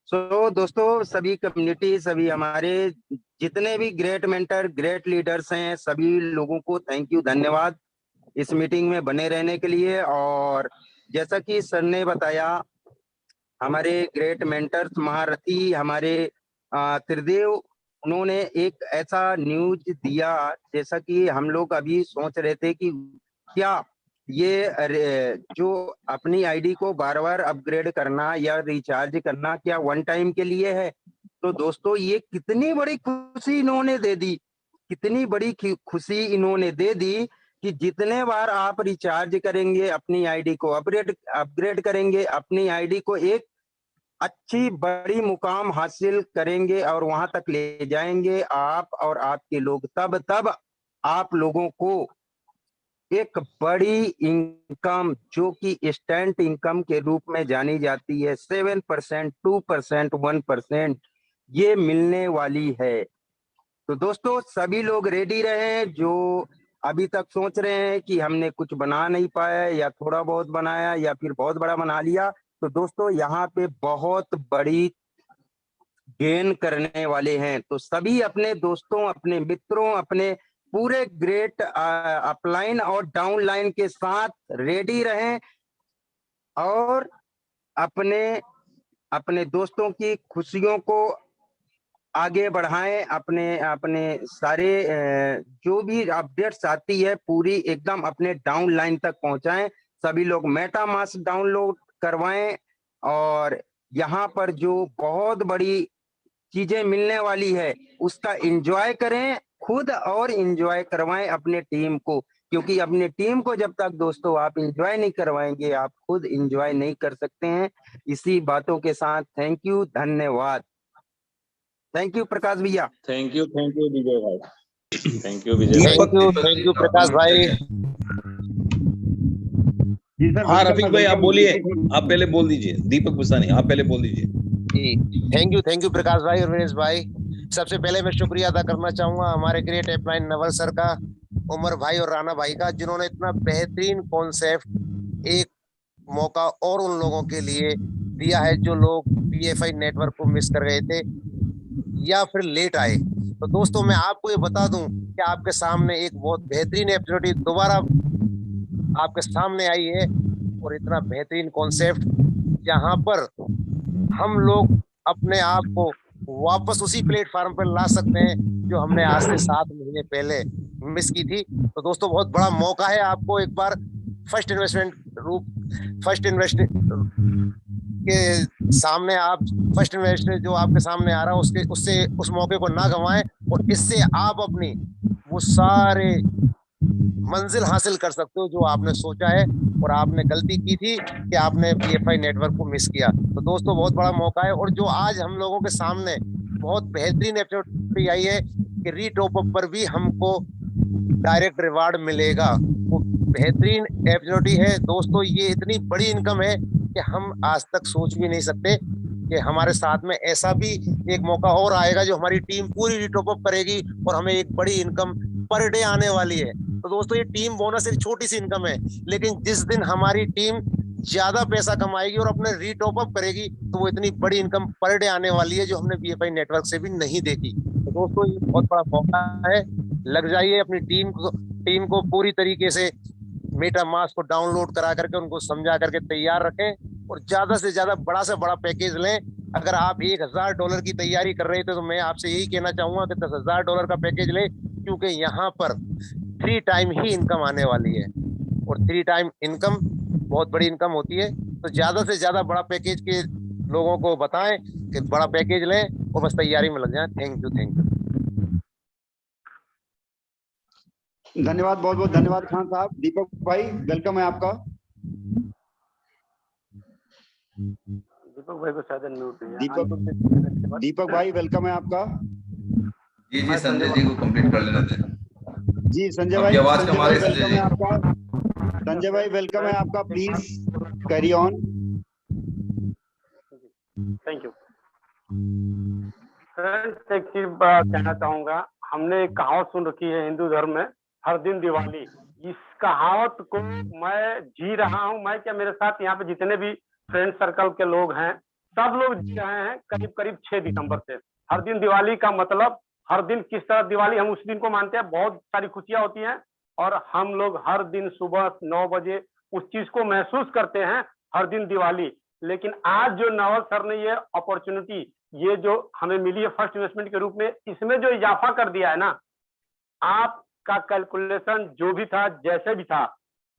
सो दोस्तों सभी कम्युनिटी, सभी हमारे जितने भी ग्रेट मेंटर ग्रेट लीडर्स हैं, सभी लोगों को थैंक यू, धन्यवाद इस मीटिंग में बने रहने के लिए। और जैसा कि सर ने बताया, हमारे ग्रेट मेंटर्स महारथी हमारे त्रिदेव, उन्होंने एक ऐसा न्यूज दिया जैसा कि हम लोग अभी सोच रहे थे कि क्या ये जो अपनी आईडी को बार बार अपग्रेड करना या रिचार्ज करना क्या वन टाइम के लिए है। तो दोस्तों ये कितनी बड़ी खुशी इन्होंने दे दी, कितनी बड़ी खुशी इन्होंने दे दी कि जितने बार आप रिचार्ज करेंगे, अपनी आईडी को अपग्रेड करेंगे, अपनी आईडी को एक अच्छी बड़ी मुकाम हासिल करेंगे और वहां तक ले जाएंगे आप और आपके लोग। तब आप लोगों को एक बड़ी इनकम जो कि इंस्टेंट इनकम के रूप में जानी जाती है, 7%, 2%, 1% ये मिलने वाली है। तो दोस्तों सभी लोग रेडी रहे जो अभी तक सोच रहे हैं कि हमने कुछ बना नहीं पाया या थोड़ा बहुत बनाया या फिर बहुत बड़ा बना लिया। तो दोस्तों यहाँ पे बहुत बड़ी गेन करने वाले हैं। तो सभी अपने दोस्तों, अपने मित्रों, अपने पूरे ग्रेट अपलाइन और डाउनलाइन के साथ रेडी रहें और अपने दोस्तों की खुशियों को आगे बढ़ाएं। अपने सारे जो भी अपडेट्स आती है पूरी एकदम अपने डाउनलाइन तक पहुंचाएं। सभी लोग मेटामास्क डाउनलोड करवाएं और यहाँ पर जो बहुत बड़ी चीजें मिलने वाली है उसका एंजॉय करें खुद और एंजॉय करवाएं अपने टीम को, क्योंकि अपनी टीम को जब तक दोस्तों आप एंजॉय नहीं करवाएंगे, आप खुद एंजॉय नहीं कर सकते हैं। इसी बातों के साथ थैंक यू, धन्यवाद। थैंक यू प्रकाश भैया। थैंक यू विजय भाई। थैंक यू विजय भाई। थैंक यू प्रकाश भाई। हाँ रफीक भाई आप बोलिए, आप पहले बोल दीजिए। दीपक बुसानी आप पहले बोल दीजिए। थैंक यू प्रकाश भाई और विनेश भाई। सबसे पहले मैं शुक्रिया अदा करना चाहूंगा हमारे ग्रेट अपलाइन नवल सर का, उमर भाई और राणा भाई का, जिन्होंने इतना बेहतरीन कॉन्सेप्ट एक मौका और उन लोगों के लिए दिया है जो लोग BFI नेटवर्क को मिस कर गए थे या फिर लेट आए। तो दोस्तों मैं आपको ये बता दूं कि आपके सामने एक बहुत बेहतरीन अपॉर्चुनिटी दोबारा आपके सामने आई है और इतना बेहतरीन कॉन्सेप्ट जहां पर हम लोग अपने आप को वापस उसी प्लेटफॉर्म पर ला सकते हैं जो हमने आज से 7 महीने पहले मिस की थी। तो दोस्तों बहुत बड़ा मौका है आपको एक बार फर्स्ट इन्वेस्टमेंट के सामने, आप फर्स्ट इन्वेस्टर जो आपके सामने आ रहा है उस मौके को ना गंवाएं और इससे आप अपनी वो सारे मंजिल हासिल कर सकते हो जो आपने सोचा है और आपने गलती की थी कि आपने BFI नेटवर्क को मिस किया। तो दोस्तों बहुत बड़ा मौका है और जो आज हम लोगों के सामने बहुत बेहतरीन अपॉर्चुनिटी आई है कि रीटॉप अप पर भी हमको डायरेक्ट रिवार्ड मिलेगा। वो बेहतरीन अपॉर्चुनिटी है दोस्तों। ये इतनी बड़ी इनकम है कि हम आज तक सोच भी नहीं सकते कि हमारे साथ में ऐसा भी एक मौका और आएगा जो हमारी टीम पूरी रीटॉप अप करेगी और हमें एक बड़ी इनकम पर डे आने वाली है। तो दोस्तों ये टीम बोनस एक छोटी सी इनकम है, लेकिन जिस दिन हमारी टीम ज्यादा पैसा कमाएगी और अपने रीटॉप अप करेगी तो वो इतनी बड़ी इनकम पर डे आने वाली है जो हमने BFI नेटवर्क से भी नहीं देखी। तो दोस्तों ये बहुत बड़ा मौका है, लग जाइए अपनी टीम को पूरी तरीके से मेटामास्क को डाउनलोड करा करके उनको समझा करके तैयार रखें और ज्यादा से ज्यादा बड़ा से बड़ा पैकेज लें। अगर आप $1000 की तैयारी कर रहे थे तो मैं आपसे यही कहना चाहूंगा कि $10,000 का पैकेज लें, क्योंकि यहाँ पर 3 टाइम ही इनकम आने वाली है और 3 टाइम इनकम बहुत बड़ी इनकम होती है। तो ज्यादा से ज्यादा बड़ा पैकेज के लोगों को बताएं कि बड़ा पैकेज लें और बस तैयारी में लग जाएं। Thank you. धन्यवाद, बहुत बहुत धन्यवाद खान साहब। दीपक भाई वेलकम है आपका। दीपक भाई को शायद अनम्यूट है। दीपक भाई वेलकम है आपका। जी संजय जी को कंप्लीट कर लेना थे। जी संजय भाई, आवाज कम आ रही है वेलकम है आपका। संजय भाई वेलकम है आपका, please carry on. Thank you. Friends एक चीज कहना चाहूंगा, हमने एक कहावत सुन रखी है हिंदू धर्म में, हर दिन दिवाली। इस कहावत को मैं जी रहा हूँ, मैं क्या मेरे साथ यहाँ पे जितने भी फ्रेंड सर्कल के लोग हैं सब लोग जी रहे हैं करीब 6 दिसंबर से। हर दिन दिवाली का मतलब हर दिन किस तरह दिवाली हम उस दिन को मानते हैं, बहुत सारी खुशियां होती हैं और हम लोग हर दिन सुबह 9 बजे उस चीज को महसूस करते हैं, हर दिन दिवाली। लेकिन आज जो नवल सर ने ये अपॉर्चुनिटी ये जो हमें मिली है फर्स्ट इन्वेस्टमेंट के रूप में, इसमें जो इजाफा कर दिया है ना, आपका कैलकुलेशन जो भी था जैसे भी था,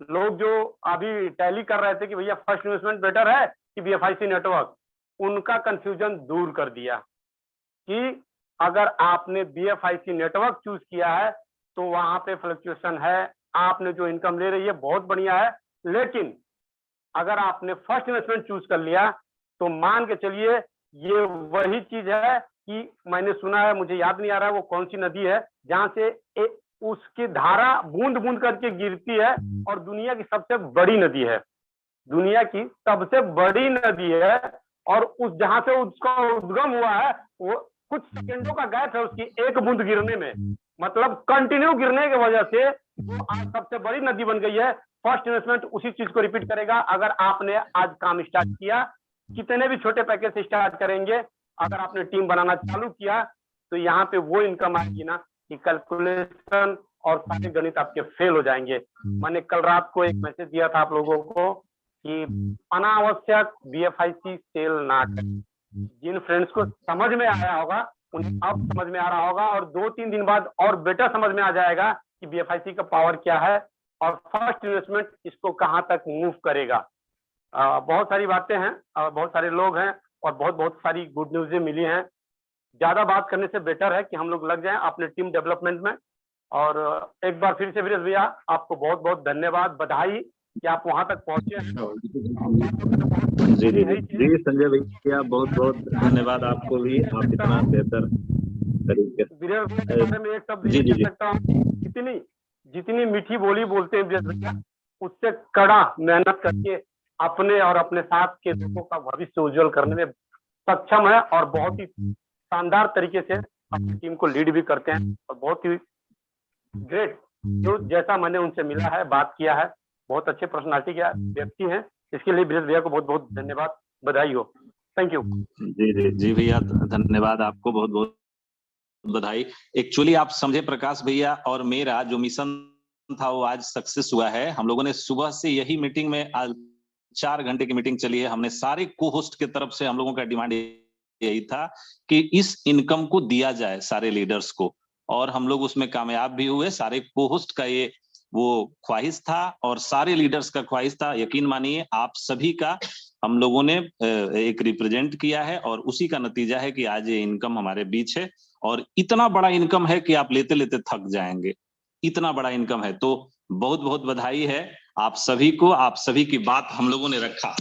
लोग जो अभी टैली कर रहे थे कि भैया फर्स्ट इन्वेस्टमेंट बेटर है कि BFIC नेटवर्क, उनका कंफ्यूजन दूर कर दिया कि अगर आपने BFIC नेटवर्क चूज किया है तो वहां पे फ्लक्चुएशन है, आपने जो इनकम ले रही है बहुत बढ़िया है, लेकिन अगर आपने फर्स्ट इन्वेस्टमेंट चूज कर लिया तो मान के चलिए ये वही चीज है कि मैंने सुना है, मुझे याद नहीं आ रहा है वो कौन सी नदी है, जहां से उसकी धारा बूंद बूंद करके गिरती है और दुनिया की सबसे बड़ी नदी है, दुनिया की सबसे बड़ी नदी है, और उस जहां से उसका उद्गम हुआ है वो कुछ सेकंडों का गैप है उसकी एक बूंद गिरने में, मतलब कंटिन्यू गिरने की वजह से वो आज सबसे बड़ी नदी बन गई है। फर्स्ट इन्वेस्टमेंट उसी चीज को रिपीट करेगा। अगर आपने आज काम स्टार्ट किया, कितने भी छोटे पैकेज से स्टार्ट करेंगे, अगर आपने टीम बनाना चालू किया तो यहाँ पे वो इनकम आएगी ना कि कैलकुलेशन और सारे गणित आपके फेल हो जाएंगे। मैंने कल रात को एक मैसेज दिया था आप लोगों को कि अनावश्यक BFIC सेल ना करें। जिन फ्रेंड्स को समझ में आया होगा उन्हें अब समझ में आ रहा होगा और 2-3 दिन बाद और बेटर समझ में आ जाएगा कि BFIC का पावर क्या है और फर्स्ट इन्वेस्टमेंट इसको कहां तक मूव करेगा। बहुत सारी बातें हैं, बहुत सारे लोग हैं और बहुत सारी गुड न्यूज़ें मिली हैं। ज्यादा बात करने से बेटर है कि हम लोग लग जाएं अपने टीम डेवलपमेंट में और एक बार फिर से वीरेश भैया आपको बहुत बहुत धन्यवाद, बधाई कि आप वहां तक पहुंचे हैं। जी जी जी संजय भैया बहुत बहुत धन्यवाद आपको भी, आप इतना बेहतर तरीके से। वीरेश भैया के बारे में एक शब्द ये कह सकता हूँ, जितनी मीठी बोली बोलते हैं वीरेश भैया, उससे कड़ा मेहनत करके अपने और अपने साथ के लोगों का भविष्य उज्जवल करने में सक्षम है और बहुत ही शानदार तरीके से अपनी टीम को लीड भी करते हैं और बहुत ही ग्रेट, जो जैसा मैंने उनसे मिला है, बात किया है, बहुत अच्छे पर्सनालिटी के व्यक्ति हैं। इसके लिए वीरेश भैया को बहुत बहुत धन्यवाद, बधाई हो। Thank you. जी जी जी भैया धन्यवाद आपको, बहुत बहुत बधाई। एक्चुअली आप समझे प्रकाश भैया और मेरा जो मिशन था वो आज सक्सेस हुआ है। हम लोगों ने सुबह से यही मीटिंग में 4 घंटे की मीटिंग चली है। हमने सारे को होस्ट के तरफ से हम लोगों का डिमांड यही था कि इस इनकम को दिया जाए सारे लीडर्स को, और हम लोग उसमें कामयाब भी हुए। सारे को होस्ट का ये वो ख्वाहिश था और सारे लीडर्स का ख्वाहिश था। यकीन मानिए आप सभी का हम लोगों ने एक रिप्रेजेंट किया है और उसी का नतीजा है कि आज ये इनकम हमारे बीच है। और इतना बड़ा इनकम है कि आप लेते लेते थक जाएंगे, इतना बड़ा इनकम है। तो बहुत बहुत बधाई है आप सभी को, आप सभी की बात हम लोगों ने रखा।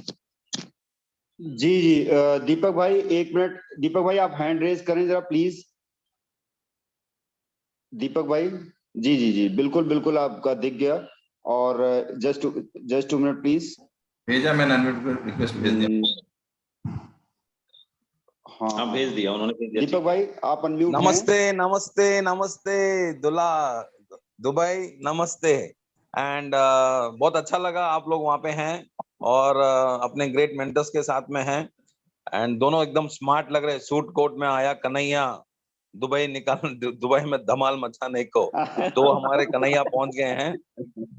जी जी दीपक भाई 1 मिनट, दीपक भाई आप हैंड रेज करें जरा प्लीज। दीपक भाई जी जी जी बिल्कुल बिल्कुल आपका दिख गया। और जस्ट 2 मिनट प्लीज। भेजा मैंने, रिक्वेस्ट भेज दिया। हाँ भेज दिया उन्होंने, भेज दिया। दीपक भाई आप अनम्यूट हैं। नमस्ते नमस्ते नमस्ते दुला दुबई, नमस्ते। एंड बहुत अच्छा लगा आप लोग वहाँ पे हैं और अपने ग्रेट मेंटर्स के साथ में हैं। एंड दोनों एकदम स्मार्ट लग रहे, सूट कोट में आया कन्हैया दुबई में धमाल मचाने को, तो हमारे कन्हैया पहुंच गए हैं।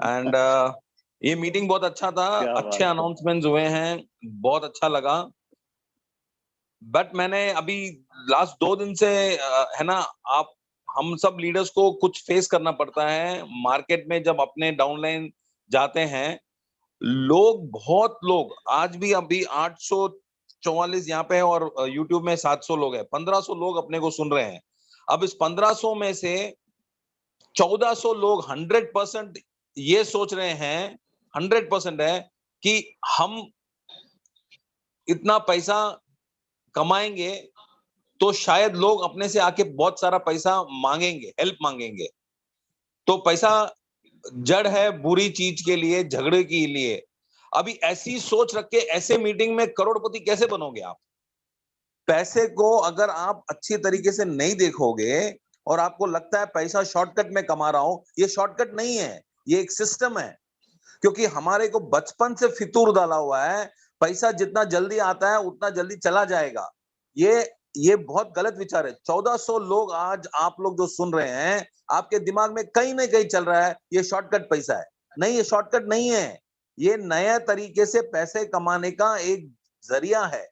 एंड ये मीटिंग बहुत अच्छा था, अच्छे अनाउंसमेंट्स हुए हैं, बहुत अच्छा लगा। बट मैंने अभी लास्ट 2 दिन से है ना, आप हम सब लीडर्स को कुछ फेस करना पड़ता है मार्केट में। जब अपने डाउनलाइन जाते हैं बहुत लोग आज भी अभी 844 यहाँ पे और यूट्यूब में 700 लोग हैं, 1500 लोग अपने को सुन रहे हैं। अब इस 1500 में से 1400 लोग 100% ये सोच रहे हैं, 100% है कि हम इतना पैसा कमाएंगे तो शायद लोग अपने से आके बहुत सारा पैसा मांगेंगे, हेल्प मांगेंगे। तो पैसा जड़ है बुरी चीज के लिए, झगड़े के लिए। अभी ऐसी सोच रख के ऐसे मीटिंग में करोड़पति कैसे बनोगे आप? पैसे को अगर आप अच्छी तरीके से नहीं देखोगे और आपको लगता है पैसा शॉर्टकट में कमा रहा हूं, ये शॉर्टकट नहीं है, ये एक सिस्टम है। क्योंकि हमारे को बचपन से फितूर डाला हुआ है, पैसा जितना जल्दी आता है उतना जल्दी चला जाएगा। ये बहुत गलत विचार है। 1400 लोग आज आप लोग जो सुन रहे हैं, आपके दिमाग में कहीं ना कहीं चल रहा है ये शॉर्टकट पैसा है। नहीं, ये शॉर्टकट नहीं है, ये नया तरीके से पैसे कमाने का एक जरिया है।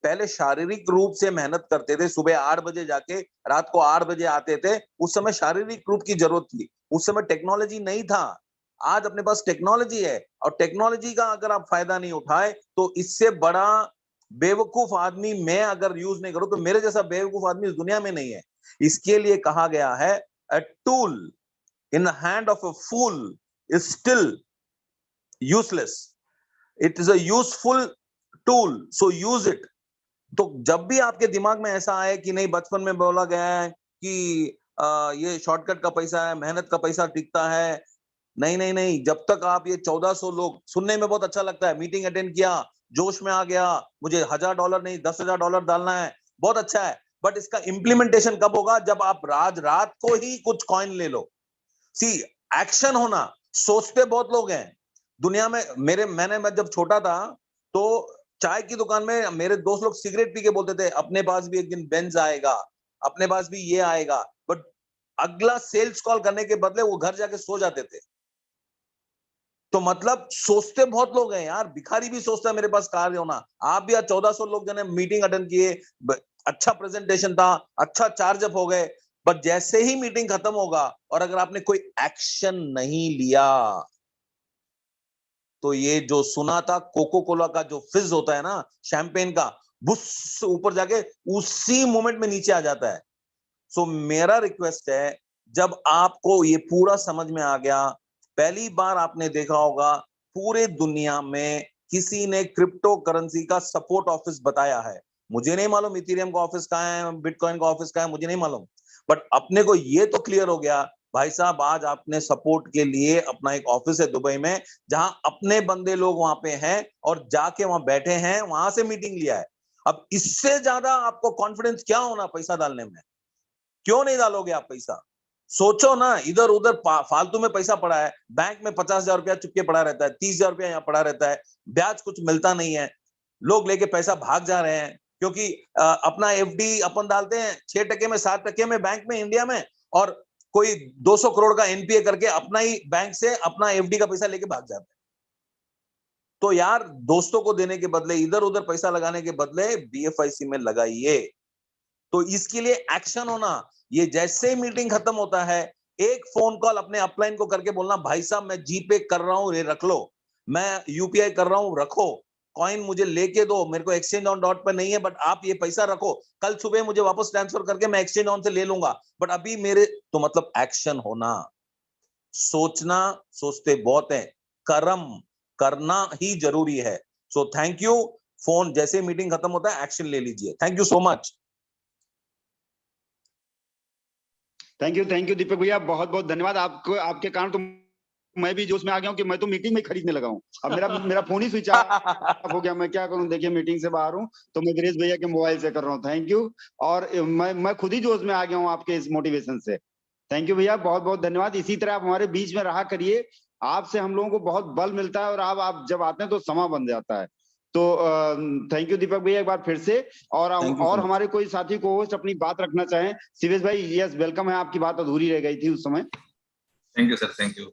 पहले शारीरिक रूप से मेहनत करते थे, सुबह 8 बजे जाके रात को 8 बजे आते थे। उस समय शारीरिक रूप की जरूरत थी, उस समय टेक्नोलॉजी नहीं था। आज अपने पास टेक्नोलॉजी है और टेक्नोलॉजी का अगर आप फायदा नहीं उठाए तो इससे बड़ा बेवकूफ आदमी मैं अगर यूज नहीं करूं तो मेरे जैसा बेवकूफ आदमी इस दुनिया में नहीं है। इसके लिए कहा गया है a tool in the hand of a fool is still useless. It is a useful tool, so use it. तो जब भी आपके दिमाग में ऐसा आए कि नहीं, बचपन में बोला गया है कि ये शॉर्टकट का पैसा है, मेहनत का पैसा टिकता है, नहीं नहीं नहीं। जब तक आप ये 1400 लोग, सुनने में बहुत अच्छा लगता है, मीटिंग अटेंड किया, जोश में आ गया, मुझे $1000 नहीं $10,000 डालना है, बहुत अच्छा है। बट इसका इंप्लीमेंटेशन कब होगा? जब आप रात को ही कुछ कॉइन ले लो। सी एक्शन होना, सोचते बहुत लोग हैं दुनिया में। मैं जब छोटा था तो चाय की दुकान में मेरे दोस्त लोग सिगरेट पी के बोलते थे अपने पास भी एक दिन बेंज आएगा, अपने पास भी ये आएगा। बट अगला सेल्स कॉल करने के बदले वो घर जाके सो जाते थे। तो मतलब सोचते बहुत लोग हैं यार, भिखारी भी सोचता है मेरे पास कार होना। आप भी आज 1400 लोग जने मीटिंग अटेंड किए, अच्छा प्रेजेंटेशन था, अच्छा चार्ज अप हो गए, बट जैसे ही मीटिंग खत्म होगा और अगर आपने कोई एक्शन नहीं लिया तो ये जो सुना था कोको कोला का जो फिज होता है ना, शैंपेन का, बुस ऊपर जाके उसी मोमेंट में नीचे आ जाता है। सो मेरा रिक्वेस्ट है जब आपको ये पूरा समझ में आ गया, पहली बार आपने देखा होगा पूरे दुनिया में किसी ने क्रिप्टो करेंसी का सपोर्ट ऑफिस बताया है। मुझे नहीं मालूम इथेरियम का ऑफिस कहाँ है, बिटकॉइन का ऑफिस कहाँ है, मुझे नहीं मालूम, बट अपने को ये तो क्लियर हो गया भाई साहब आज आपने सपोर्ट के लिए अपना एक ऑफिस है दुबई में, जहां अपने बंदे लोग वहां पे हैं और जाके वहां बैठे हैं, वहां से मीटिंग लिया है। अब इससे ज्यादा आपको कॉन्फिडेंस क्या होना पैसा डालने में? क्यों नहीं डालोगे आप पैसा? सोचो ना, इधर उधर फालतू में पैसा पड़ा है, बैंक में 50,000 रुपया चुपके पड़ा रहता है, 30,000 रुपया यहाँ पड़ा रहता है, ब्याज कुछ मिलता नहीं है, लोग लेके पैसा भाग जा रहे हैं क्योंकि अपना एफडी अपन डालते हैं 6% में 7% में बैंक में इंडिया में, और कोई 200 करोड़ का एनपीए करके अपना ही बैंक से अपना एफडी का पैसा लेके भाग जाते हैं। तो यार दोस्तों को देने के बदले, इधर उधर पैसा लगाने के बदले बीएफआईसी में लगाइए। तो इसके लिए एक्शन होना, ये जैसे ही मीटिंग खत्म होता है एक फोन कॉल अपने अपलाइन को करके बोलना भाई साहब मैं जीपे कर रहा हूं, ये रख लो, मैं यूपीआई कर रहा हूं, रखो, कॉइन मुझे लेके दो, मेरे को एक्सचेंज ऑन डॉट पे नहीं है, बट आप ये पैसा रखो, कल सुबह मुझे वापस ट्रांसफर करके मैं एक्सचेंज ऑन से ले लूंगा, बट अभी मेरे तो मतलब एक्शन होना। सोचना सोचते बहुत है, कर्म करना ही जरूरी है। So thank you. फोन जैसे मीटिंग खत्म होता है एक्शन ले लीजिए। Thank you so much. Thank you Deepak भैया, बहुत बहुत धन्यवाद। आपको, आपके कारण तो मैं भी जोश में आ गया हूँ कि मैं तो मीटिंग में खरीदने लगा हूँ। अब मेरा फोन ही स्विच ऑफ हो गया, मैं क्या करूँ? देखिए मीटिंग से बाहर हूँ तो मैं गिरीश भैया के मोबाइल से कर रहा हूँ। Thank you. और मैं खुद ही जोश में आ गया हूँ आपके इस मोटिवेशन से। थैंक यू भैया, बहुत बहुत धन्यवाद। इसी तरह आप हमारे बीच में रहा करिए, आपसे हम लोगों को बहुत बल मिलता है और आप जब आते हैं तो समा बन जाता है। तो थैंक यू दीपक भैया एक बार फिर से। और हमारे कोई साथी को होस्ट अपनी बात रखना चाहें? शिवेश भाई, यस वेलकम है, आपकी बात अधूरी रह गई थी उस समय। Thank you sir, thank you.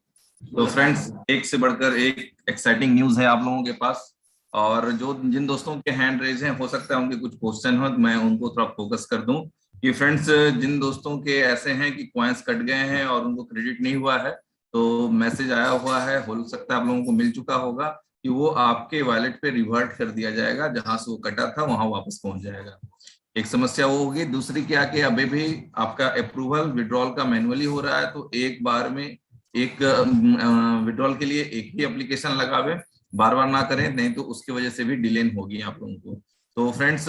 तो फ्रेंड्स, एक से बढ़कर एक एक्साइटिंग न्यूज है आप लोगों के पास, और जो जिन दोस्तों के हैंड रेज हैं हो सकता है उनके कुछ क्वेश्चन हो, मैं उनको थोड़ा फोकस कर दूं कि फ्रेंड्स जिन दोस्तों के ऐसे हैं कि कॉइन्स कट गए हैं और उनको क्रेडिट नहीं हुआ है, तो मैसेज आया हुआ है, हो सकता है आप लोगों को मिल चुका होगा कि वो आपके वॉलेट पे रिवर्ट कर दिया जाएगा, जहां से वो कटा था वहां वापस पहुंच जाएगा। एक समस्या वो होगी। दूसरी क्या कि अभी भी आपका अप्रूवल विड्रॉल का मैनुअली हो रहा है, तो एक बार में एक विड्रॉल के लिए एक ही एप्लीकेशन लगावे, बार बार ना करें, नहीं तो उसकी वजह से भी डिले होगी आप लोगों को। तो फ्रेंड्स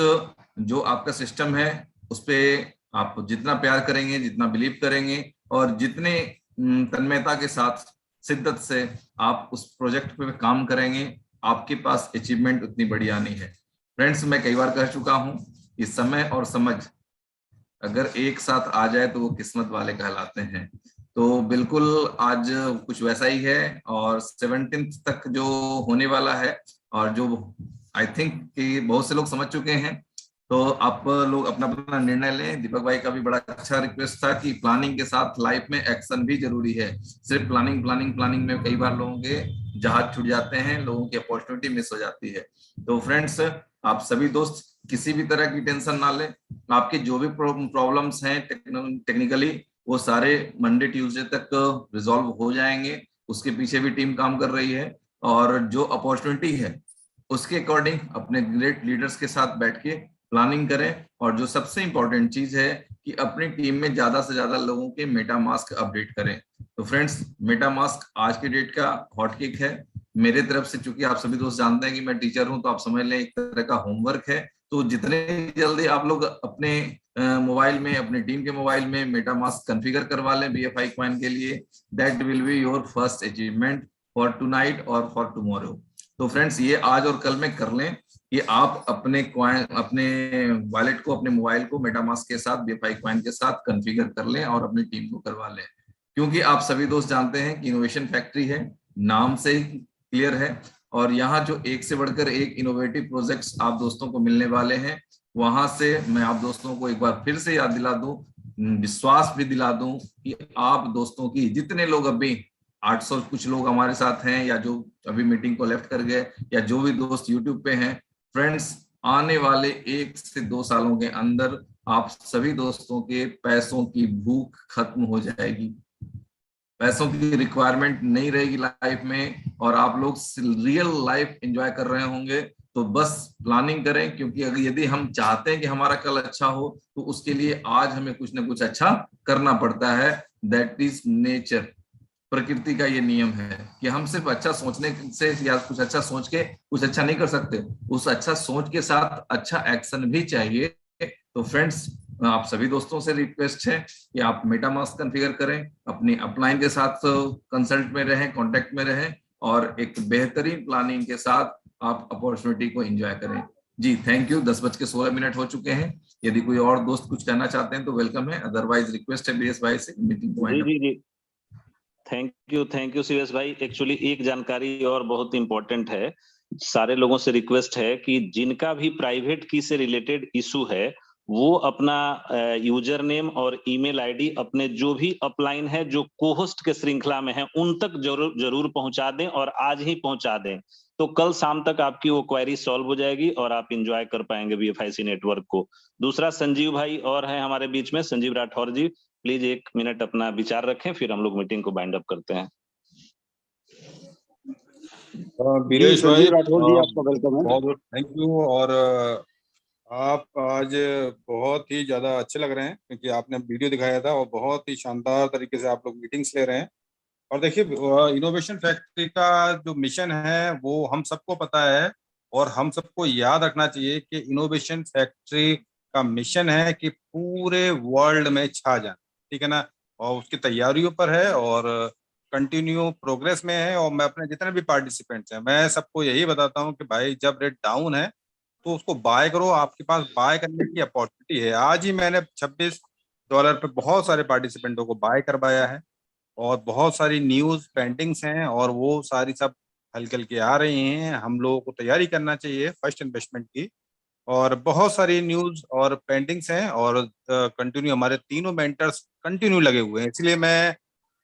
जो आपका सिस्टम है उस पर आप जितना प्यार करेंगे, जितना बिलीव करेंगे और जितने तन्मयता के साथ शिद्दत से आप उस प्रोजेक्ट पे काम करेंगे, आपके पास अचीवमेंट उतनी बड़ी आनी है। फ्रेंड्स मैं कई बार कह चुका हूं कि समय और समझ अगर एक साथ आ जाए तो वो किस्मत वाले कहलाते हैं। तो बिल्कुल आज कुछ वैसा ही है, और 17 तक जो होने वाला है, और जो आई थिंक कि बहुत से लोग समझ चुके हैं, तो आप लोग अपना अपना निर्णय लें। दीपक भाई का भी बड़ा अच्छा रिक्वेस्ट था कि प्लानिंग के साथ लाइफ में एक्शन भी जरूरी है। सिर्फ प्लानिंग प्लानिंग प्लानिंग में कई बार लोगों के जहाज छूट जाते हैं, लोगों की अपॉर्चुनिटी मिस हो जाती है। तो फ्रेंड्स आप सभी दोस्त किसी भी तरह की टेंशन ना लें, आपके जो भी प्रॉब्लम्स हैं टेक्निकली वो सारे मंडे ट्यूसडे तक रिजॉल्व हो जाएंगे। उसके पीछे भी टीम काम कर रही है, और जो अपॉर्चुनिटी है उसके अकॉर्डिंग अपने ग्रेट लीडर्स के साथ बैठ के प्लानिंग करें। और जो सबसे इंपॉर्टेंट चीज है कि अपनी टीम में ज्यादा से ज्यादा लोगों के मेटामास्क अपडेट करें। तो फ्रेंड्स मेटामास्क आज के डेट का हॉट केक है मेरे तरफ से, चूंकि आप सभी दोस्त जानते हैं कि मैं टीचर हूं, तो आप समझ लें एक तरह का होमवर्क है। तो जितने जल्दी आप लोग अपने मोबाइल में, अपनी टीम के मोबाइल में मेटामास्क कॉन्फ़िगर करवा लें BFI कॉइन के लिए, that will be your first achievement for tonight और फॉर टुमारो। तो फ्रेंड्स ये आज और कल में कर लें, ये आप अपने कॉइन, अपने वॉलेट को, अपने मोबाइल को मेटामास्क के साथ, BFI कॉइन के साथ कॉन्फ़िगर कर लें और अपनी टीम को करवा लें। क्योंकि आप सभी दोस्त जानते हैं कि इनोवेशन फैक्ट्री है, नाम से ही क्लियर है, और यहाँ जो एक से बढ़कर एक इनोवेटिव प्रोजेक्ट्स आप दोस्तों को मिलने वाले हैं, वहां से मैं आप दोस्तों को एक बार फिर से याद दिला दूं, विश्वास भी दिला दूं कि आप दोस्तों की जितने लोग अभी 800 कुछ लोग हमारे साथ हैं, या जो अभी मीटिंग को लेफ्ट कर गए, या जो भी दोस्त यूट्यूब पे हैं, फ्रेंड्स आने वाले 1 से 2 सालों के अंदर आप सभी दोस्तों के पैसों की भूख खत्म हो जाएगी, पैसों की रिक्वायरमेंट नहीं रहेगी लाइफ में, और आप लोग रियल लाइफ एंजॉय कर रहे होंगे। तो बस प्लानिंग करें, क्योंकि अगर यदि हम चाहते हैं कि हमारा कल अच्छा हो, तो उसके लिए आज हमें कुछ ना कुछ अच्छा करना पड़ता है। दैट इज नेचर, प्रकृति का ये नियम है कि हम सिर्फ अच्छा सोचने से या कुछ अच्छा सोच के कुछ अच्छा नहीं कर सकते, उस अच्छा सोच के साथ अच्छा एक्शन भी चाहिए। तो फ्रेंड्स, आप सभी दोस्तों से रिक्वेस्ट है कि आप मेटामास्क कॉन्फ़िगर करें, अपनी अपलाइन के साथ कंसल्ट में रहें, कांटेक्ट में रहें और एक बेहतरीन प्लानिंग के साथ आप अपॉर्चुनिटी को एंजॉय करें। जी थैंक यू। 10:16 हो चुके हैं। यदि कोई और दोस्त कुछ कहना चाहते हैं तो वेलकम है, अदरवाइज रिक्वेस्ट है बीएस भाई से मीटिंग को वाइंड अप। जी थैंक यू सीएस भाई। एक्चुअली एक जानकारी और बहुत इंपॉर्टेंट है, सारे लोगों से रिक्वेस्ट है कि जिनका भी प्राइवेट की से रिलेटेड इशू है वो अपना यूजर नेम और ईमेल आईडी अपने जो भी अपलाइन है जो कोहोस्ट के श्रृंखला में है उन तक जरूर पहुंचा दें और आज ही पहुंचा दें, तो कल शाम तक आपकी वो क्वेरी सॉल्व हो जाएगी और आप एंजॉय कर पाएंगे बीएफआईसी नेटवर्क को। दूसरा, संजीव भाई और हैं हमारे बीच में, संजीव राठौर जी, प्लीज 1 मिनट अपना विचार रखें, फिर हम लोग मीटिंग को बाइंड अप करते हैं। बीरेश भाई राठौर जी, आपका वेलकम है। बहुत बहुत थैंक यू। और आप आज बहुत ही ज्यादा अच्छे लग रहे हैं क्योंकि आपने वीडियो दिखाया था और बहुत ही शानदार तरीके से आप लोग मीटिंग्स ले रहे हैं। और देखिए, इनोवेशन फैक्ट्री का जो मिशन है वो हम सबको पता है और हम सबको याद रखना चाहिए कि इनोवेशन फैक्ट्री का मिशन है कि पूरे वर्ल्ड में छा जाए, ठीक है ना। और उसकी तैयारियों पर है और कंटिन्यू प्रोग्रेस में है। और मैं अपने जितने भी पार्टिसिपेंट्स हैं मैं सबको यही बताता हूँ कि भाई जब रेट डाउन है तो उसको बाय करो, आपके पास बाय करने की अपॉर्चुनिटी है। आज ही मैंने $26 पे बहुत सारे पार्टिसिपेंटों को बाय करवाया है और बहुत सारी न्यूज पेंडिंग्स हैं और वो सारी सब हल्के हल्के आ रही हैं। हम लोगों को तैयारी करना चाहिए फर्स्ट इन्वेस्टमेंट की, और बहुत सारी न्यूज और पेंडिंग्स हैं और कंटिन्यू हमारे तीनों मेंटर्स कंटिन्यू लगे हुए हैं। इसलिए मैं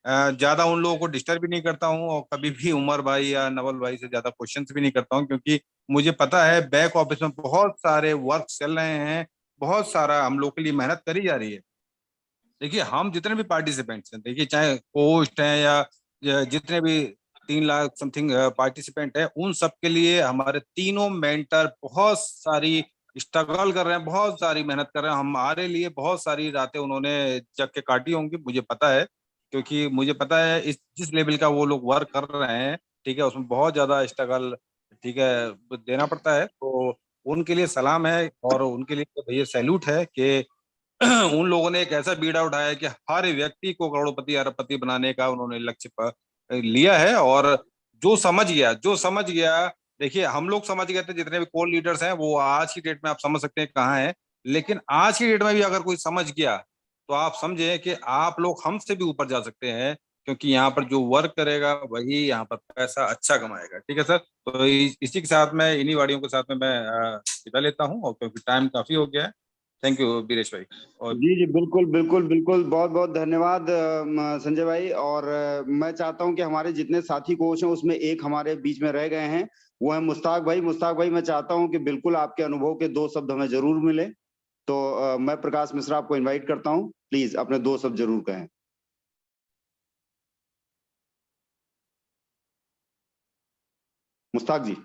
ज्यादा उन लोगों को डिस्टर्ब भी नहीं करता हूं और कभी भी उमर भाई या नवल भाई से ज्यादा क्वेश्चंस भी नहीं करता हूं, क्योंकि मुझे पता है बैक ऑफिस में बहुत सारे वर्क चल रहे हैं, बहुत सारा हम लोग के लिए मेहनत करी जा रही है। देखिए, हम जितने भी पार्टिसिपेंट्स हैं, देखिए चाहे पोस्ट हैं या जितने भी 3 लाख समथिंग पार्टिसिपेंट है, उन सब के लिए हमारे तीनों मेंटर बहुत सारी स्ट्रगल कर रहे हैं, बहुत सारी मेहनत कर रहे हैं। हमारे लिए बहुत सारी रातें उन्होंने जग के काटी होंगी, मुझे पता है, क्योंकि मुझे पता है जिस लेवल का वो लोग वर्क कर रहे हैं, ठीक है, उसमें बहुत ज्यादा स्ट्रगल, ठीक है, देना पड़ता है। तो उनके लिए सलाम है और उनके लिए तो भैया सैल्यूट है कि उन लोगों ने एक ऐसा बीड़ा उठाया कि हर व्यक्ति को करोड़पति अरबपति बनाने का उन्होंने लक्ष्य पर लिया है। और जो समझ गया, देखिए हम लोग समझ गए थे, जितने भी कोर लीडर्स हैं वो आज की डेट में आप समझ सकते हैं कहाँ है, लेकिन आज की डेट में भी अगर कोई समझ गया तो आप समझे कि आप लोग हमसे भी ऊपर जा सकते हैं, क्योंकि यहाँ पर जो वर्क करेगा वही यहाँ पर पैसा अच्छा कमाएगा। ठीक है सर, तो इसी के साथ में इन्हीं वाड़ियों के साथ में मैं विदा लेता हूँ और क्योंकि टाइम काफी हो गया है। थैंक यू बीरेश भाई। और जी बिल्कुल बिल्कुल बिल्कुल, बहुत बहुत धन्यवाद संजय भाई। और मैं चाहता हूं कि हमारे जितने साथी कोच हैं उसमें एक हमारे बीच में रह गए हैं, वो है मुश्ताक भाई। मुश्ताक भाई, मैं चाहता हूं कि बिल्कुल आपके अनुभव के 2 शब्द हमें जरूर मिले। तो मैं प्रकाश मिश्रा आपको इन्वाइट करता हूं, प्लीज अपने 2 शब्द जरूर कहें। मुश्ताक जी।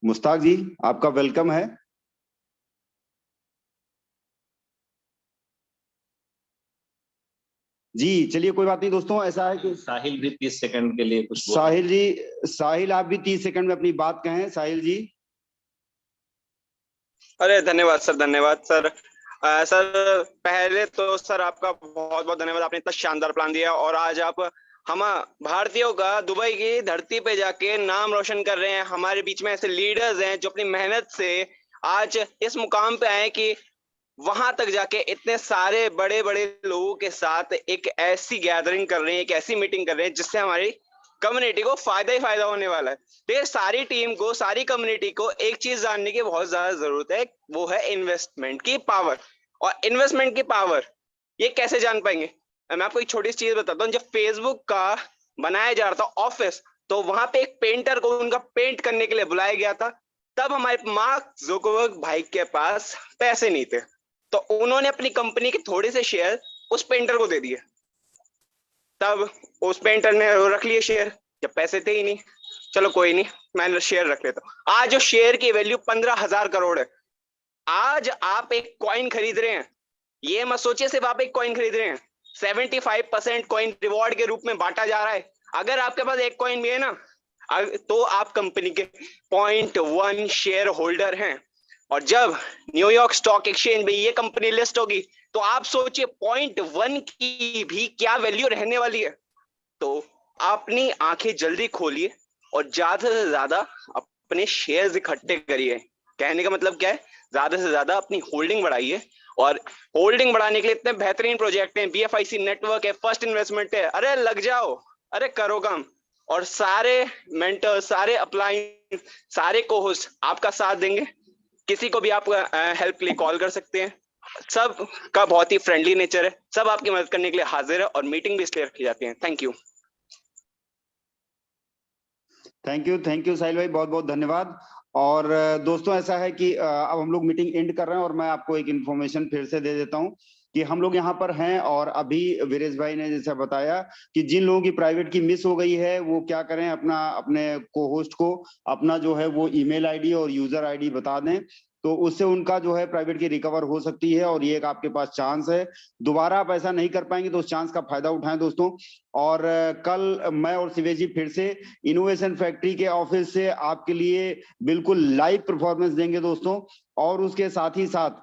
मुश्ताक जी, आपका वेलकम है। जी चलिए, कोई बात नहीं दोस्तों, ऐसा है कि साहिल भी 30 सेकंड के लिए कुछ साहिल जी, साहिल आप भी 30 सेकंड में अपनी बात कहें। साहिल जी। अरे धन्यवाद सर, धन्यवाद सर। सर पहले तो सर आपका बहुत बहुत धन्यवाद, आपने इतना शानदार प्लान दिया और आज आप हम भारतीयों का दुबई की धरती पे जाके नाम रोशन कर रहे हैं। हमारे बीच में ऐसे लीडर्स हैं जो अपनी मेहनत से आज इस मुकाम पे आए कि वहां तक जाके इतने सारे बड़े बड़े लोगों के साथ एक ऐसी गैदरिंग कर रहे हैं, एक ऐसी मीटिंग कर रहे हैं जिससे हमारी कम्युनिटी को फायदा ही फायदा होने वाला है। तो ये सारी टीम को, सारी कम्युनिटी को एक चीज जानने की बहुत ज्यादा जरूरत है, वो है इन्वेस्टमेंट की पावर। और इन्वेस्टमेंट की पावर ये कैसे जान पाएंगे? मैं आपको एक छोटी सी चीज बताता हूँ। जब फेसबुक का बनाया जा रहा था ऑफिस, तो वहां पे एक पेंटर को उनका पेंट करने के लिए बुलाया गया था। तब हमारे मार्क जुकरबर्ग भाई के पास पैसे नहीं थे, तो उन्होंने अपनी कंपनी के थोड़े से शेयर उस पेंटर को दे दिए। तब उस पेंटर ने रख लिए शेयर, जब पैसे थे ही नहीं। चलो कोई नहीं, मैं शेयर रख लेता हूँ। आज जो शेयर की वैल्यू 15,000 करोड़ है। आज आप एक कॉइन खरीद रहे हैं, ये मत सोचिए सिर्फ आप एक कॉइन खरीद रहे हैं, 75% कॉइन रिवॉर्ड के रूप में बांटा जा रहा है। अगर आपके पास एक कॉइन भी है ना, तो आप कंपनी के 0.1 शेयर होल्डर हैं। और जब न्यूयॉर्क स्टॉक एक्सचेंज में ये कंपनी लिस्ट होगी, तो आप सोचिए 0.1 की भी क्या वैल्यू रहने वाली है। तो अपनी आंखें जल्दी खोलिए और ज्यादा से ज्यादा अपने शेयर्स इकट्ठे करिए। कहने का मतलब क्या है, ज्यादा से ज्यादा अपनी होल्डिंग बढ़ाइए। और होल्डिंग बढ़ाने के लिए इतने बेहतरीन प्रोजेक्ट हैं, BFIC नेटवर्क है, फर्स्ट इन्वेस्टमेंट है, अरे लग जाओ, अरे करो काम। और सारे मेंटर, सारे अपलाइन, सारे कोहोस्ट आपका साथ देंगे। किसी को भी आप हेल्प के लिए कॉल कर सकते हैं। सब का बहुत ही फ्रेंडली नेचर है, सब आपकी मदद करने के लिए हाजिर है, और मीटिंग भी इसलिए रखी जाती है। Thank you. थैंक यू साहिल भाई, बहुत बहुत धन्यवाद। और दोस्तों ऐसा है कि अब हम लोग मीटिंग एंड कर रहे हैं, और मैं आपको एक इन्फॉर्मेशन फिर से दे देता हूँ कि हम लोग यहाँ पर हैं। और अभी वीरेश भाई ने जैसा बताया कि जिन लोगों की प्राइवेट की मिस हो गई है, वो क्या करें, अपने को होस्ट को अपना जो है वो ईमेल आईडी और यूजर आईडी बता दें, तो उससे उनका जो है प्राइवेट की रिकवर हो सकती है। और ये एक आपके पास चांस है, दोबारा आप ऐसा नहीं कर पाएंगे तो उस चांस का फायदा उठाएं दोस्तों। और कल मैं और शिवेश जी फिर से इनोवेशन फैक्ट्री के ऑफिस से आपके लिए बिल्कुल लाइव परफॉर्मेंस देंगे दोस्तों। और उसके साथ ही साथ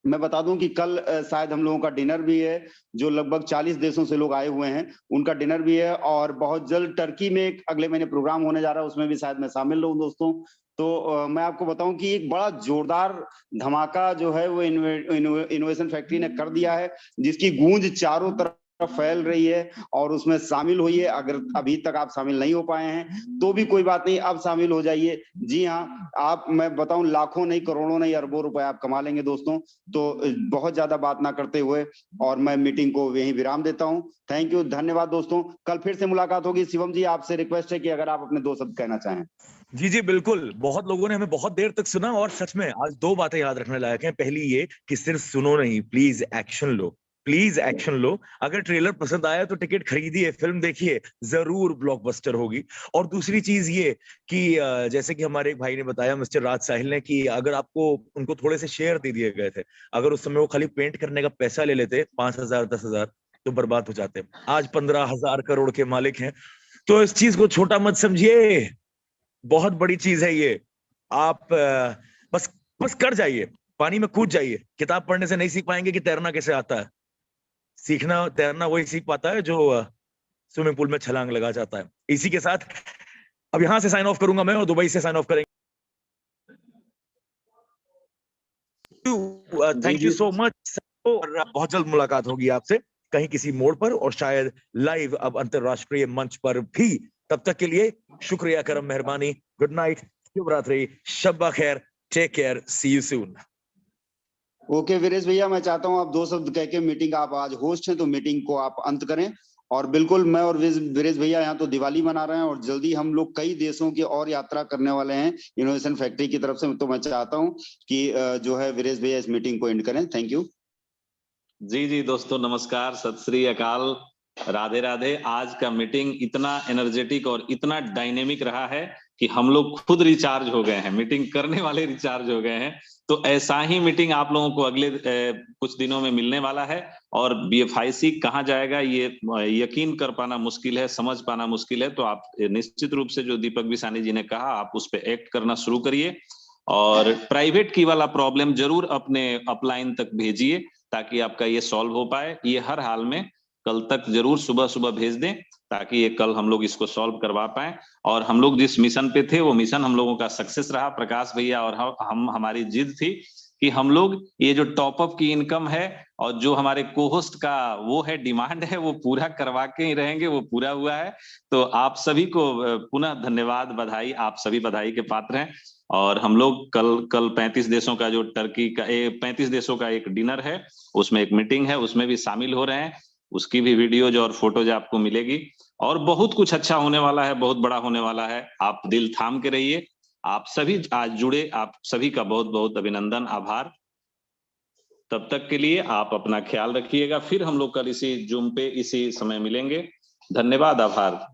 मैं बता दूं कि कल शायद हम लोगों का डिनर भी है, जो लगभग 40 देशों से लोग आए हुए हैं, उनका डिनर भी है। और बहुत जल्द टर्की में एक अगले महीने प्रोग्राम होने जा रहा है, उसमें भी शायद मैं शामिल रहूं दोस्तों। तो मैं आपको बताऊं कि एक बड़ा जोरदार धमाका जो है वो इनोवेशन फैक्ट्री ने कर दिया है, जिसकी गूंज चारों तरफ फैल रही है। और उसमें शामिल होइए। अगर अभी तक आप शामिल नहीं हो पाए हैं तो भी कोई बात नहीं, अब शामिल हो जाइए। जी हाँ, आप, मैं बताऊं, लाखों नहीं, करोड़ों नहीं, अरबों रुपए आप कमा लेंगे दोस्तों। तो बहुत ज्यादा बात ना करते हुए और मैं मीटिंग को यहीं विराम देता हूं। थैंक यू, धन्यवाद दोस्तों। कल फिर से मुलाकात होगी। शिवम जी, आपसे रिक्वेस्ट है कि अगर आप अपने 2 शब्द कहना चाहें। जी जी बिल्कुल। बहुत लोगों ने हमें बहुत देर तक सुना, और सच में आज 2 बातें याद रखने लायक हैं। पहली ये कि सिर्फ सुनो नहीं, प्लीज एक्शन लो, प्लीज एक्शन लो। अगर ट्रेलर पसंद आया तो टिकट खरीदिए, फिल्म देखिए, जरूर ब्लॉकबस्टर होगी। और दूसरी चीज ये कि जैसे कि हमारे एक भाई ने बताया, मिस्टर राज साहिल ने, कि अगर आपको उनको थोड़े से शेयर दे दिए गए थे, अगर उस समय वो खाली पेंट करने का पैसा ले लेते 5,000 10,000, तो बर्बाद हो जाते। आज 15,000 करोड़ के मालिक हैं। तो इस चीज को छोटा मत समझिए, बहुत बड़ी चीज है ये। आप बस कर जाइए, पानी में कूद जाइए। किताब पढ़ने से नहीं सीख पाएंगे कि तैरना कैसे आता है। तैरना वही सीख पाता है जो स्विमिंग पूल में छलांग लगा जाता है। इसी के साथ अब यहां से साइन ऑफ करूंगा मैं, और दुबई से साइन ऑफ करेंगे। Thank you so much. बहुत जल्द मुलाकात होगी आपसे कहीं किसी मोड़ पर, और शायद लाइव अब अंतरराष्ट्रीय मंच पर भी। तब तक के लिए शुक्रिया, करम, मेहरबानी, गुड नाइट, शुभ रात्रि, शब्बा खैर, take care, see you soon. Okay Viresh भैया, मैं चाहता हूं आप 2 शब्द कह के, मीटिंग, आप आज होस्ट हैं तो मीटिंग को आप अंत करें। और बिल्कुल, मैं और वीरेश भैया यहाँ तो दिवाली मना रहे हैं, और जल्दी हम लोग कई देशों की और यात्रा करने वाले हैं इनोवेशन फैक्ट्री की तरफ से। तो मैं चाहता हूँ कि जो है वीरेश भैया इस मीटिंग को एंड करें। Thank you. जी जी दोस्तों, नमस्कार, सत श्री अकाल, राधे राधे। आज का मीटिंग इतना एनर्जेटिक और इतना डायनेमिक रहा है कि हम लोग खुद रिचार्ज हो गए हैं, मीटिंग करने वाले रिचार्ज हो गए हैं। तो ऐसा ही मीटिंग आप लोगों को अगले कुछ दिनों में मिलने वाला है। और BFIC कहाँ जाएगा ये यकीन कर पाना मुश्किल है, समझ पाना मुश्किल है। तो आप निश्चित रूप से जो दीपक बिसानी जी ने कहा, आप उस पर एक्ट करना शुरू करिए। और प्राइवेट की वाला प्रॉब्लम जरूर अपने अपलाइन तक भेजिए, ताकि आपका ये सॉल्व हो पाए। ये हर हाल में कल तक जरूर सुबह सुबह भेज दें, ताकि ये कल हम लोग इसको सॉल्व करवा पाए। और हम लोग जिस मिशन पे थे, वो मिशन हम लोगों का सक्सेस रहा। प्रकाश भैया और हमारी जिद थी कि हम लोग ये जो टॉपअप की इनकम है और जो हमारे कोहोस्ट का वो है डिमांड है, वो पूरा करवा के ही रहेंगे। वो पूरा हुआ है। तो आप सभी को पुनः धन्यवाद, बधाई, आप सभी बधाई के पात्र हैं। और हम लोग कल 35 देशों का जो टर्की का 35 देशों का एक डिनर है, उसमें एक मीटिंग है, उसमें भी शामिल हो रहे हैं। उसकी भी वीडियोज और फोटोज आपको मिलेगी। और बहुत कुछ अच्छा होने वाला है, बहुत बड़ा होने वाला है। आप दिल थाम के रहिए। आप सभी आज जुड़े, आप सभी का बहुत बहुत अभिनंदन, आभार। तब तक के लिए आप अपना ख्याल रखिएगा। फिर हम लोग कल इसी जूम पे इसी समय मिलेंगे। धन्यवाद, आभार।